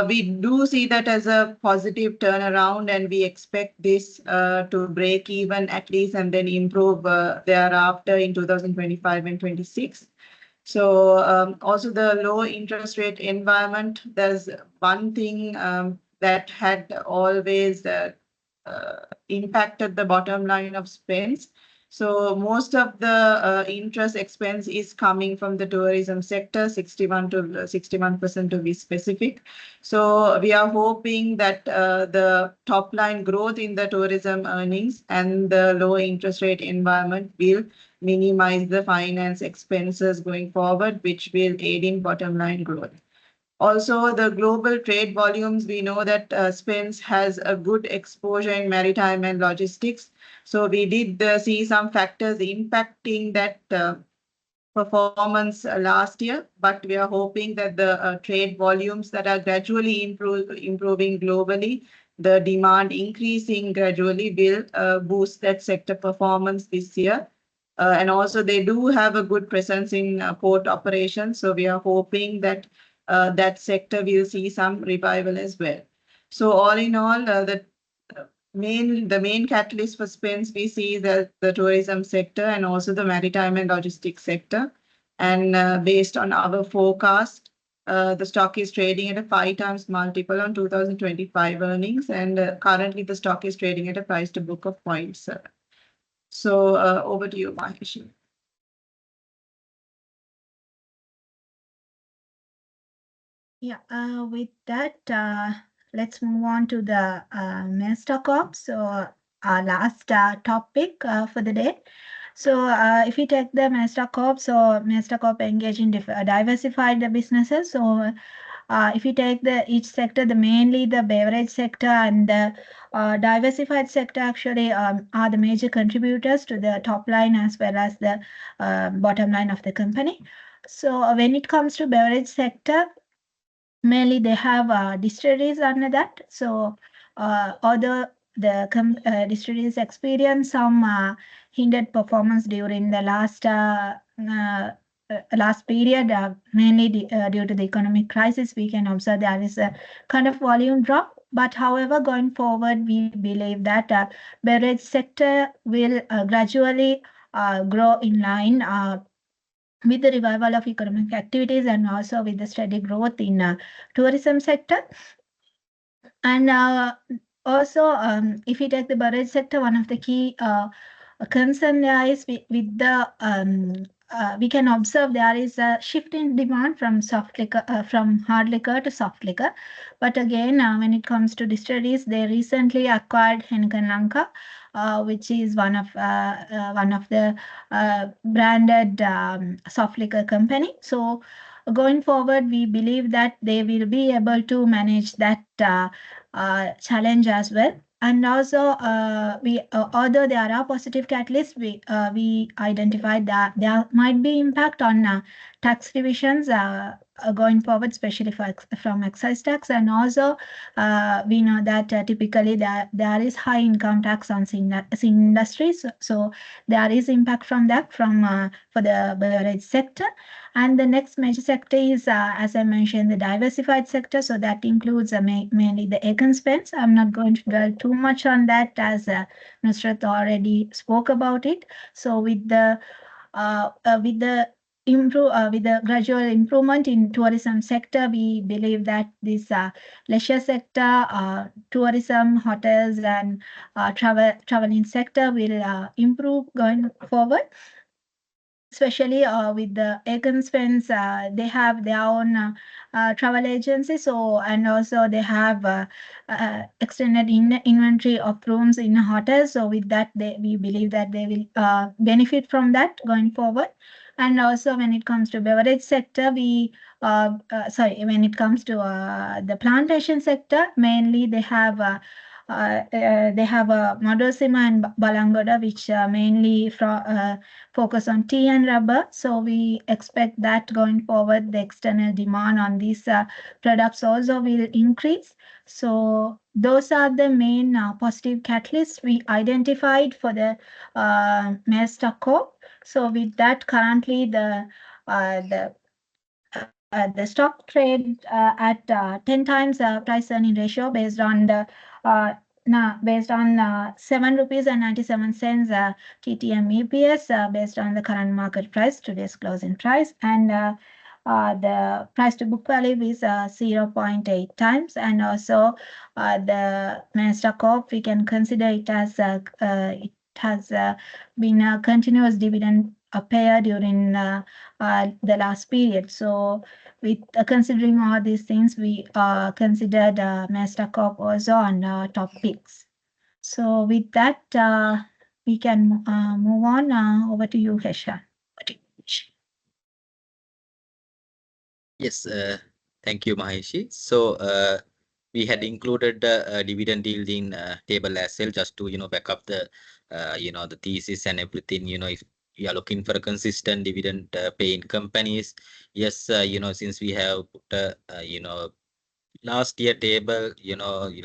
We do see that as a positive turnaround, and we expect this to break even at least and then improve thereafter in 2025 and 26. So also the low interest rate environment, there's one thing that had always impacted the bottom line of Spence. So most of the interest expense is coming from the tourism sector, 61% to be specific. So we are hoping that the top line growth in the tourism earnings and the low interest rate environment will minimize the finance expenses going forward, which will aid in bottom line growth. Also, the global trade volumes, we know that Spence has a good exposure in maritime and logistics. So we did see some factors impacting that performance last year, but we are hoping that the trade volumes that are gradually improving globally, the demand increasing gradually will boost that sector performance this year. And also they do have a good presence in port operations. So we are hoping that that sector will see some revival as well. So all in all, the main catalyst for Spence we see the tourism sector and also the maritime and logistics sector. And based on our forecast, the stock is trading at a 5 times multiple on 2025 earnings, and currently the stock is trading at a price to book of 0.7. So over to you, Mahesh. Yeah, with that, let's move on to the Mesta Corp. So our last topic for the day. So if we take the Mesta Corp, so Mesta Corp engage in diversified businesses. So if you take each sector, mainly the beverage sector and the diversified sector actually are the major contributors to the top line as well as the bottom line of the company. So when it comes to beverage sector, mainly they have distilleries under that. So although the distilleries experience some hindered performance during the last period, mainly due to the economic crisis, we can observe there is a kind of volume drop. But however, going forward, we believe that beverage sector will gradually grow in line with the revival of economic activities and also with the steady growth in tourism sector. And also, if you take the beverage sector, one of the key concern there is with the we can observe there is a shift in demand from soft liquor, from hard liquor to soft liquor. But again, when it comes to distilleries, they recently acquired Heineken Lanka, which is one of the branded soft liquor company. So going forward, we believe that they will be able to manage that challenge as well. And also, although there are positive catalysts, we identified that there might be impact on tax revisions going forward, especially from excise tax. And also we know that typically there is high income tax on sin industries. So there is impact from that for the beverage sector. And the next major sector is, as I mentioned, the diversified sector. So that includes mainly the econ spends. I'm not going to dwell too much on that, as Nusrat already spoke about it. So with the gradual improvement in tourism sector, we believe that this leisure sector, tourism, hotels, and traveling sector will improve going forward. Especially with the Econ Spence, they have their own travel agency. So, and also they have extended inventory of rooms in hotels. So with that, we believe that they will benefit from that going forward. And also when it comes to beverage sector, when it comes to the plantation sector, mainly they have Madosima and Balangoda, which mainly focus on tea and rubber. So we expect that going forward, the external demand on these products also will increase. So those are the main positive catalysts we identified for the stock corp. So with that, currently the stock trade at 10 times price earning ratio based on the based on 7 rupees and 97 cents TTM EPS based on the current market price, today's closing price, and the price to book value is 0.8 times. And also the Master Corp, we can consider it as it has been a continuous dividend payer during the last period. So with considering all these things, we considered Master Corp also on top picks. So with that, we can move on. Over to you, Hesha. Yes, thank you, Maheshi. So we had included the dividend yield in table as well, just to back up the the thesis and everything. If we are looking for a consistent dividend paying companies, yes, since we have put last year table, you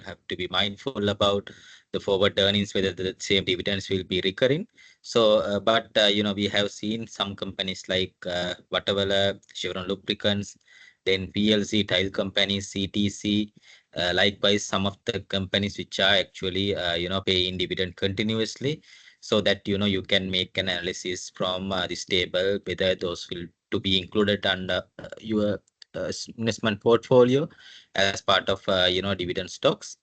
have to be mindful about the forward earnings, whether the same dividends will be recurring. So, but we have seen some companies like whatever Chevron Lubricants, then PLC tile companies, CTC, likewise some of the companies which are actually paying dividend continuously, so that you can make an analysis from this table whether those will to be included under your investment portfolio as part of dividend stocks.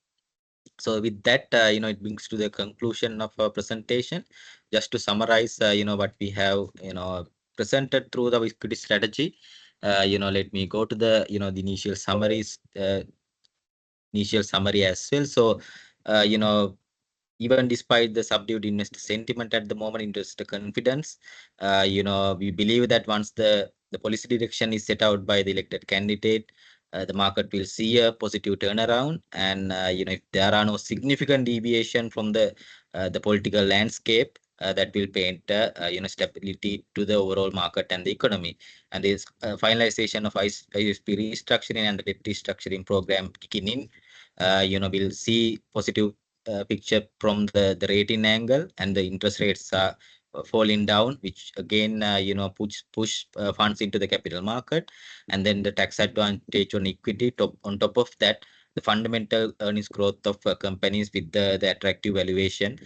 So with that, it brings to the conclusion of our presentation. Just to summarize, what we have presented through the equity strategy. Let me go to the the initial summaries, initial summary as well. So even despite the subdued investor sentiment at the moment, investor confidence, we believe that once the policy direction is set out by the elected candidate, the market will see a positive turnaround. And if there are no significant deviation from the political landscape, that will paint stability to the overall market and the economy. And this finalization of ISP restructuring and the debt restructuring program kicking in, we'll see positive picture from the rating angle, and the interest rates are falling down, which again push funds into the capital market. And then the tax advantage on equity on top of that, the fundamental earnings growth of companies with the attractive valuation,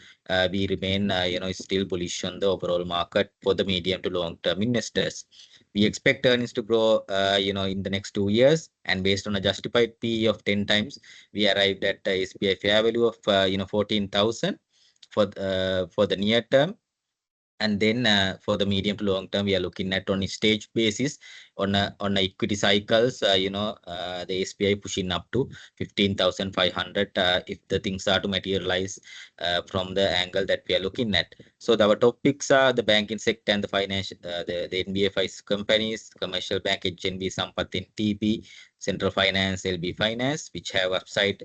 we remain still bullish on the overall market for the medium to long term investors. We expect earnings to grow in the next 2 years, and based on a justified PE of 10 times, we arrived at a SBI fair value of 14,000 for the near term. And then for the medium to long term, we are looking at on a stage basis on a equity cycles, the SBI pushing up to 15,500 if the things are to materialize from the angle that we are looking at. So our topics are the banking sector and the financial, the NBFI companies, commercial bank, HNB, Sampath, TB, Central Finance, LB Finance, which have upside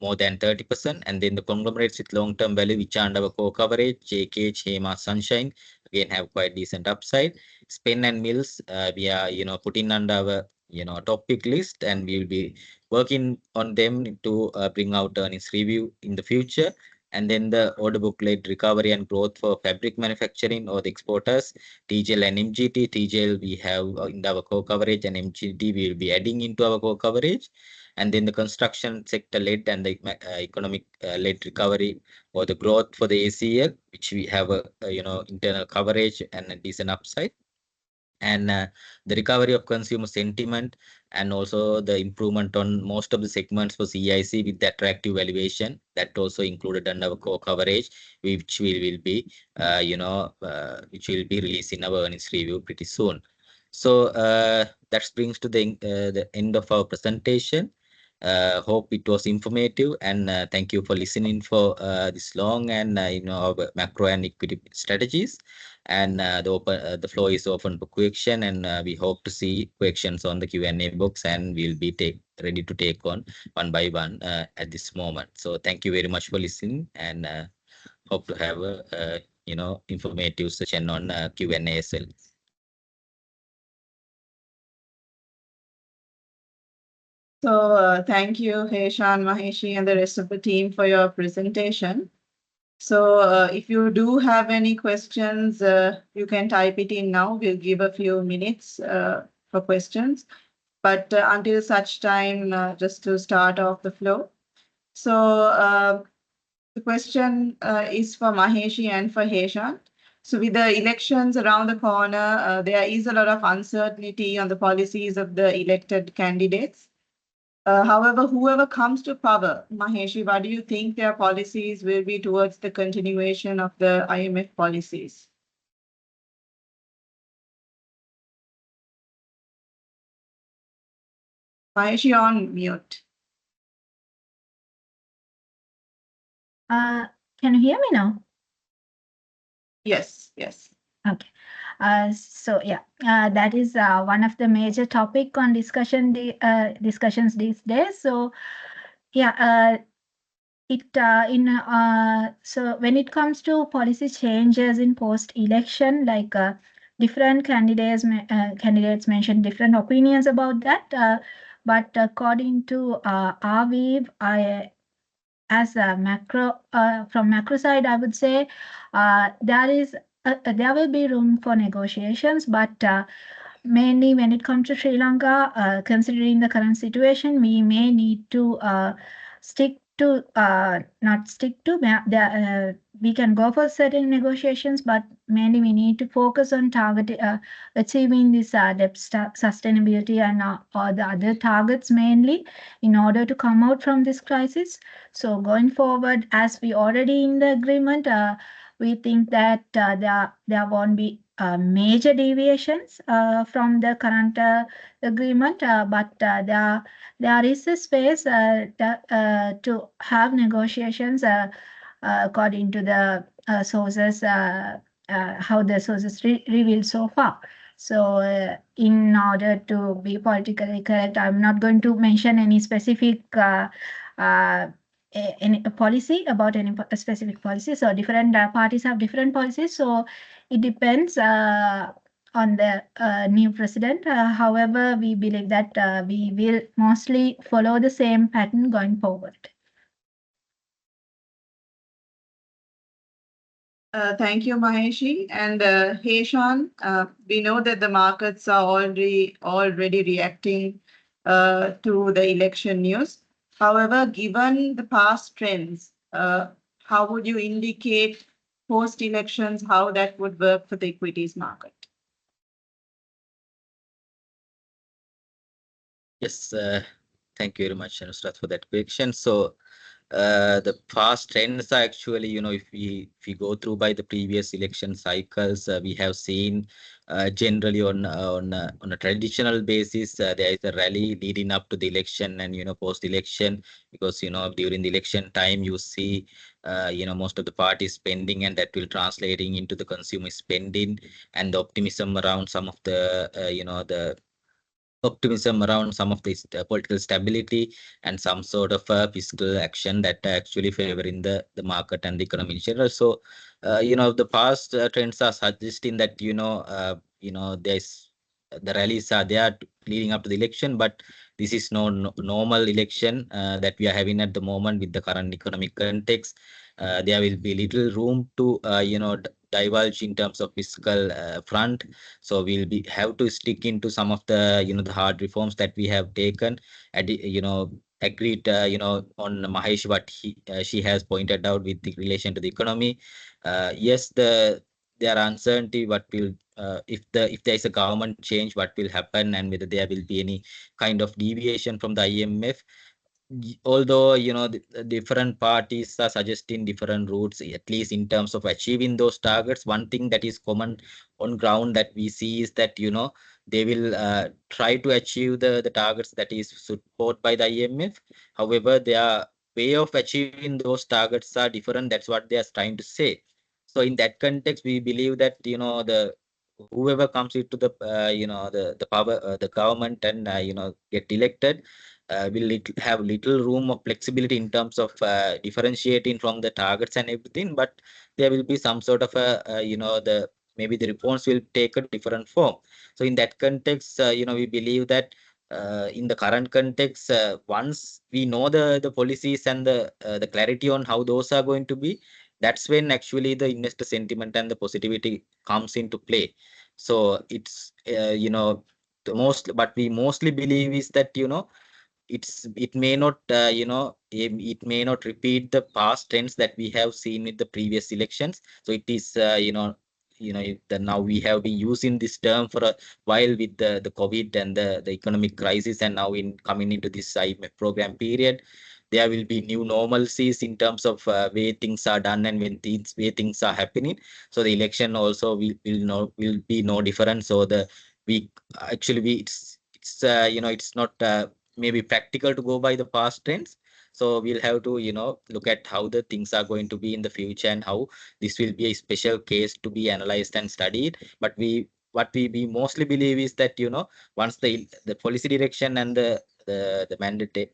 more than 30%, and then the conglomerates with long-term value, which are under our core coverage, JKH, Hema, Sunshine, again have quite decent upside. Spain and Mills, we are putting under our topic list, and we will be working on them to bring out earnings review in the future. And then the order book led recovery and growth for fabric manufacturing or the exporters, TGL and MGT. TGL we have in our core coverage, and MGT we will be adding into our core coverage. And then the construction sector led and the economic led recovery or the growth for the ACL, which we have a internal coverage and a decent upside. And the recovery of consumer sentiment, and also the improvement on most of the segments for CIC with the attractive valuation that also included under our core coverage, which we will be which will be released in our earnings review pretty soon. So that brings to the end of our presentation. Hope it was informative, and thank you for listening for this long and our macro and equity strategies. And the floor is open for question, and we hope to see questions on the Q&A box, and we'll be ready to take on one by one at this moment. So thank you very much for listening, and hope to have a informative session on Q&A as well. So thank you, Heshan, Maheshi, and the rest of the team for your presentation. So if you do have any questions, you can type it in now. We'll give a few minutes for questions. But until such time, just to start off the flow. So the question is for Maheshi and for Heshan. So with the elections around the corner, there is a lot of uncertainty on the policies of the elected candidates. However, whoever comes to power, Maheshi, what do you think their policies will be towards the continuation of the IMF policies? Maheshi, on mute. Can you hear me now? Yes, yes. Okay. So yeah, that is one of the major topic on discussions these days. So yeah, so when it comes to policy changes in post-election, like different candidates mentioned different opinions about that. But according to our view, as a macro from macro side, I would say there will be room for negotiations, but mainly when it comes to Sri Lanka, considering the current situation, we may need to we can go for certain negotiations, but mainly we need to focus on achieving this debt sustainability and all the other targets mainly in order to come out from this crisis. So going forward, as we already in the agreement, we think that there won't be major deviations from the current agreement, but there is a space to have negotiations according to the sources, how the sources revealed so far. So in order to be politically correct, I'm not going to mention any specific any policy about any specific policy. So different parties have different policies. So it depends on the new president. However, we believe that we will mostly follow the same pattern going forward. Thank you, Maheshi. And Heshan, we know that the markets are already reacting to the election news. However, given the past trends, how would you indicate post-elections, how that would work for the equities market? Yes, thank you very much, Nusrat, for that question. So the past trends are actually, if we go through by the previous election cycles, we have seen generally on a traditional basis, there is a rally leading up to the election and post-election, because during the election time you see most of the parties spending, and that will translating into the consumer spending, and the optimism around some of the the optimism around some of this political stability and some sort of fiscal action that actually favoring the market and the economy in general. So the past trends are suggesting that, there's the rallies are there leading up to the election, but this is no normal election that we are having at the moment with the current economic context. There will be little room to, divulge in terms of fiscal front. So we'll be have to stick into some of the, the hard reforms that we have taken, agreed, on Mahesh, what she has pointed out with the relation to the economy. Yes, there are uncertainty what will, if there is a government change, what will happen, and whether there will be any kind of deviation from the IMF. Although, the different parties are suggesting different routes, at least in terms of achieving those targets, one thing that is common on ground that we see is that, they will try to achieve the targets that is supported by the IMF. However, their way of achieving those targets are different. That's what they are trying to say. So in that context, we believe that, the whoever comes into the, the power, the government, and, get elected, will have little room of flexibility in terms of differentiating from the targets and everything, but there will be some sort of a, the maybe the reforms will take a different form. So in that context, we believe that in the current context, once we know the policies and the clarity on how those are going to be, that's when actually the investor sentiment and the positivity comes into play. So it's, the most, but we mostly believe is that, it may not, it may not repeat the past trends that we have seen in the previous elections. So it is, now we have been using this term for a while with the COVID and the economic crisis, and now in coming into this IMF program period, there will be new normalcies in terms of way things are done and when things way things are happening. So the election also will be no different. So we actually we it's it's not maybe practical to go by the past trends. So we'll have to, look at how the things are going to be in the future and how this will be a special case to be analyzed and studied. But what we mostly believe is that, once the policy direction and the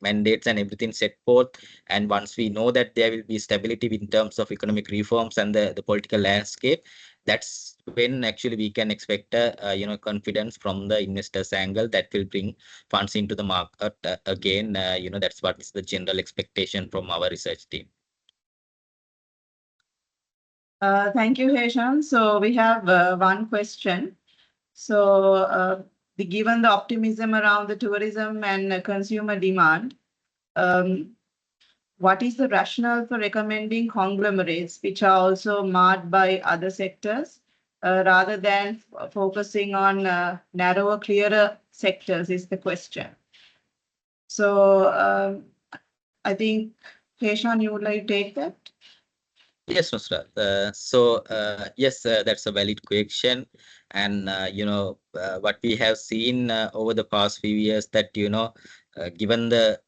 mandates and everything set forth, and once we know that there will be stability in terms of economic reforms and the political landscape, that's when actually we can expect confidence from the investors angle that will bring funds into the market again. That's what is the general expectation from our research team. Thank you, Hesham. So we have one question. So given the optimism around the tourism and consumer demand, what is the rationale for recommending conglomerates which are also marred by other sectors rather than focusing on narrower, clearer sectors is the question. So I think, Heshan, you would like to take that? Yes, Nusrat. Yes, that's a valid question. And, what we have seen over the past few years that, given the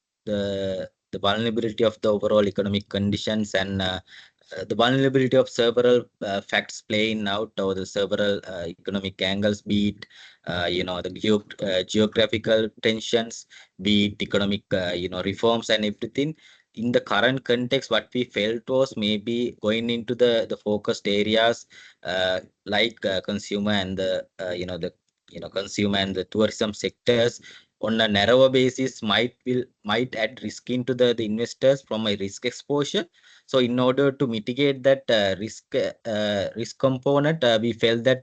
vulnerability of the overall economic conditions and the vulnerability of several facts playing out over the several economic angles, be it, the geographical tensions, be it economic, reforms and everything. In the current context, what we felt was maybe going into the focused areas like consumer and the consumer and the tourism sectors on a narrower basis might add risk into the investors from a risk exposure. So in order to mitigate that risk component, we felt that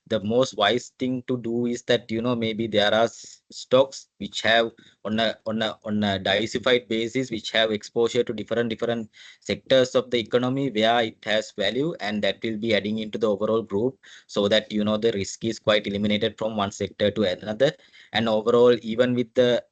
the most wise thing to do is that, maybe there are stocks which have on a diversified basis, which have exposure to different sectors of the economy where it has value, and that will be adding into the overall group, so that, the risk is quite eliminated from one sector to another. And overall, even with the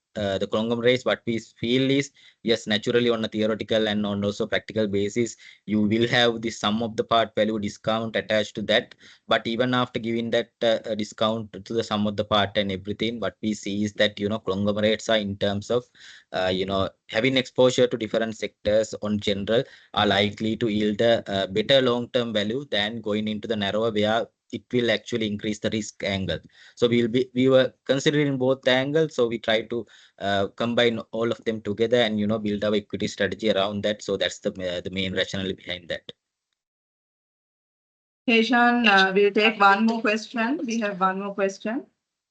conglomerates, what we feel is, yes, naturally on a theoretical and on also practical basis, you will have the sum of the part value discount attached to that. But even after giving that discount to the sum of the part and everything, what we see is that, conglomerates are in terms of, having exposure to different sectors on general are likely to yield a better long-term value than going into the narrower where it will actually increase the risk angle. So we were considering both the angles. So we try to combine all of them together and, build our equity strategy around that. So that's the main rationale behind that. Heshan, we'll take one more question. We have one more question.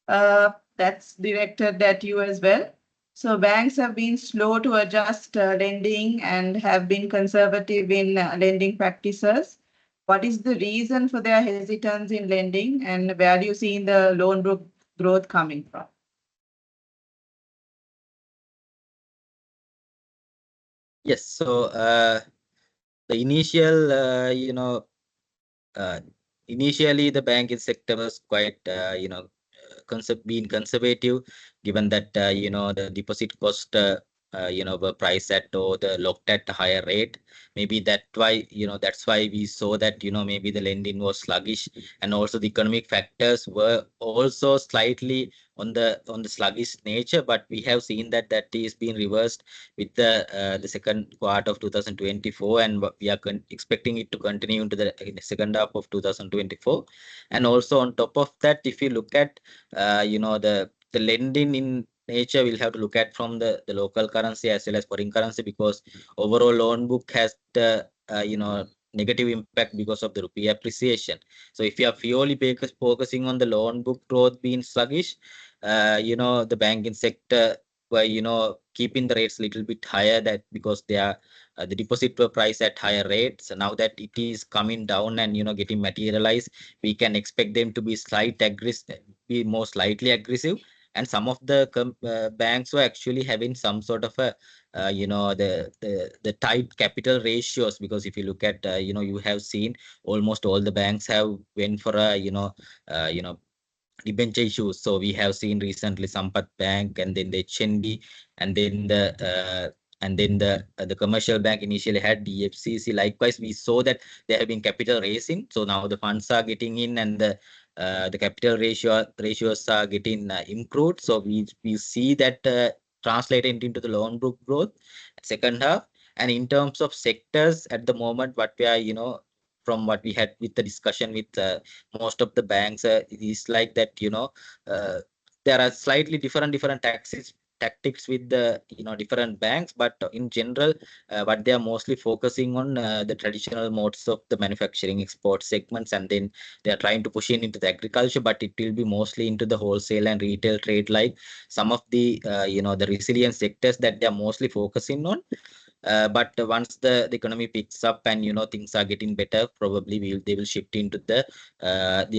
That's directed at you as well. So banks have been slow to adjust lending and have been conservative in lending practices. What is the reason for their hesitance in lending, and where do you see the loan book growth coming from? Yes. So the initial, initially the banking sector was quite, being conservative, given that the deposit cost were priced at or the locked at a higher rate. Maybe that's why we saw that maybe the lending was sluggish, and also the economic factors were also slightly on the sluggish nature. But we have seen that is being reversed with the second quarter of 2024, and we are expecting it to continue into the second half of 2024. And also on top of that, if you look at the lending in nature, we'll have to look at from the local currency as well as foreign currency, because overall loan book has the negative impact because of the rupee appreciation. So if you are purely focusing on the loan book growth being sluggish, the banking sector were keeping the rates a little bit higher, that because they are the deposit were priced at higher rates. So now that it is coming down and getting materialized, we can expect them to be more slightly aggressive. And some of the banks were actually having some sort of a the tight capital ratios, because if you look at you have seen almost all the banks have went for a debenture issues. So we have seen recently Sampath Bank, and then the HNB, and then the commercial bank initially had DFCC. Likewise, we saw that there have been capital raising. So now the funds are getting in, and the capital ratios are getting improved. So we see that translated into the loan book growth second half. And in terms of sectors at the moment, what we are from what we had with the discussion with most of the banks, it is like that there are slightly different tactics with the different banks, but in general what they are mostly focusing on the traditional modes of the manufacturing export segments, and then they are trying to push in into the agriculture, but it will be mostly into the wholesale and retail trade, like some of the the resilient sectors that they are mostly focusing on. But once the economy picks up and things are getting better, probably they will shift into the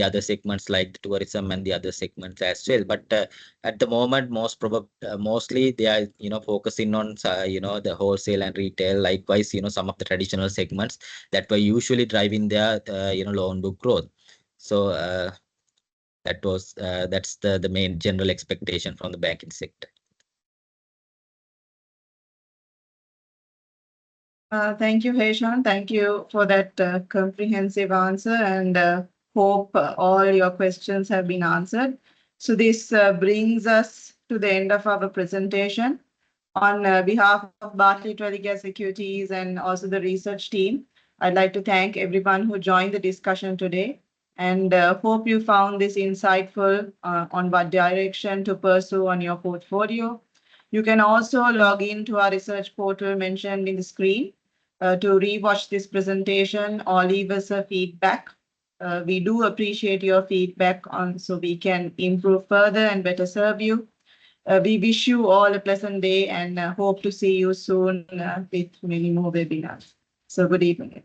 other segments like the tourism and the other segments as well. But at the moment, mostly they are focusing on the wholesale and retail. Likewise, some of the traditional segments that were usually driving their loan book growth. So that's the main general expectation from the banking sector. Thank you, Heshan. Thank you for that comprehensive answer, and hope all your questions have been answered. So this brings us to the end of our presentation. On behalf of Barclays Trade Securities and also the research team, I'd like to thank everyone who joined the discussion today, and hope you found this insightful on what direction to pursue on your portfolio. You can also log in to our research portal mentioned in the screen to rewatch this presentation or leave us a feedback. We do appreciate your feedback so we can improve further and better serve you. We wish you all a pleasant day, and hope to see you soon with many more webinars. So good evening.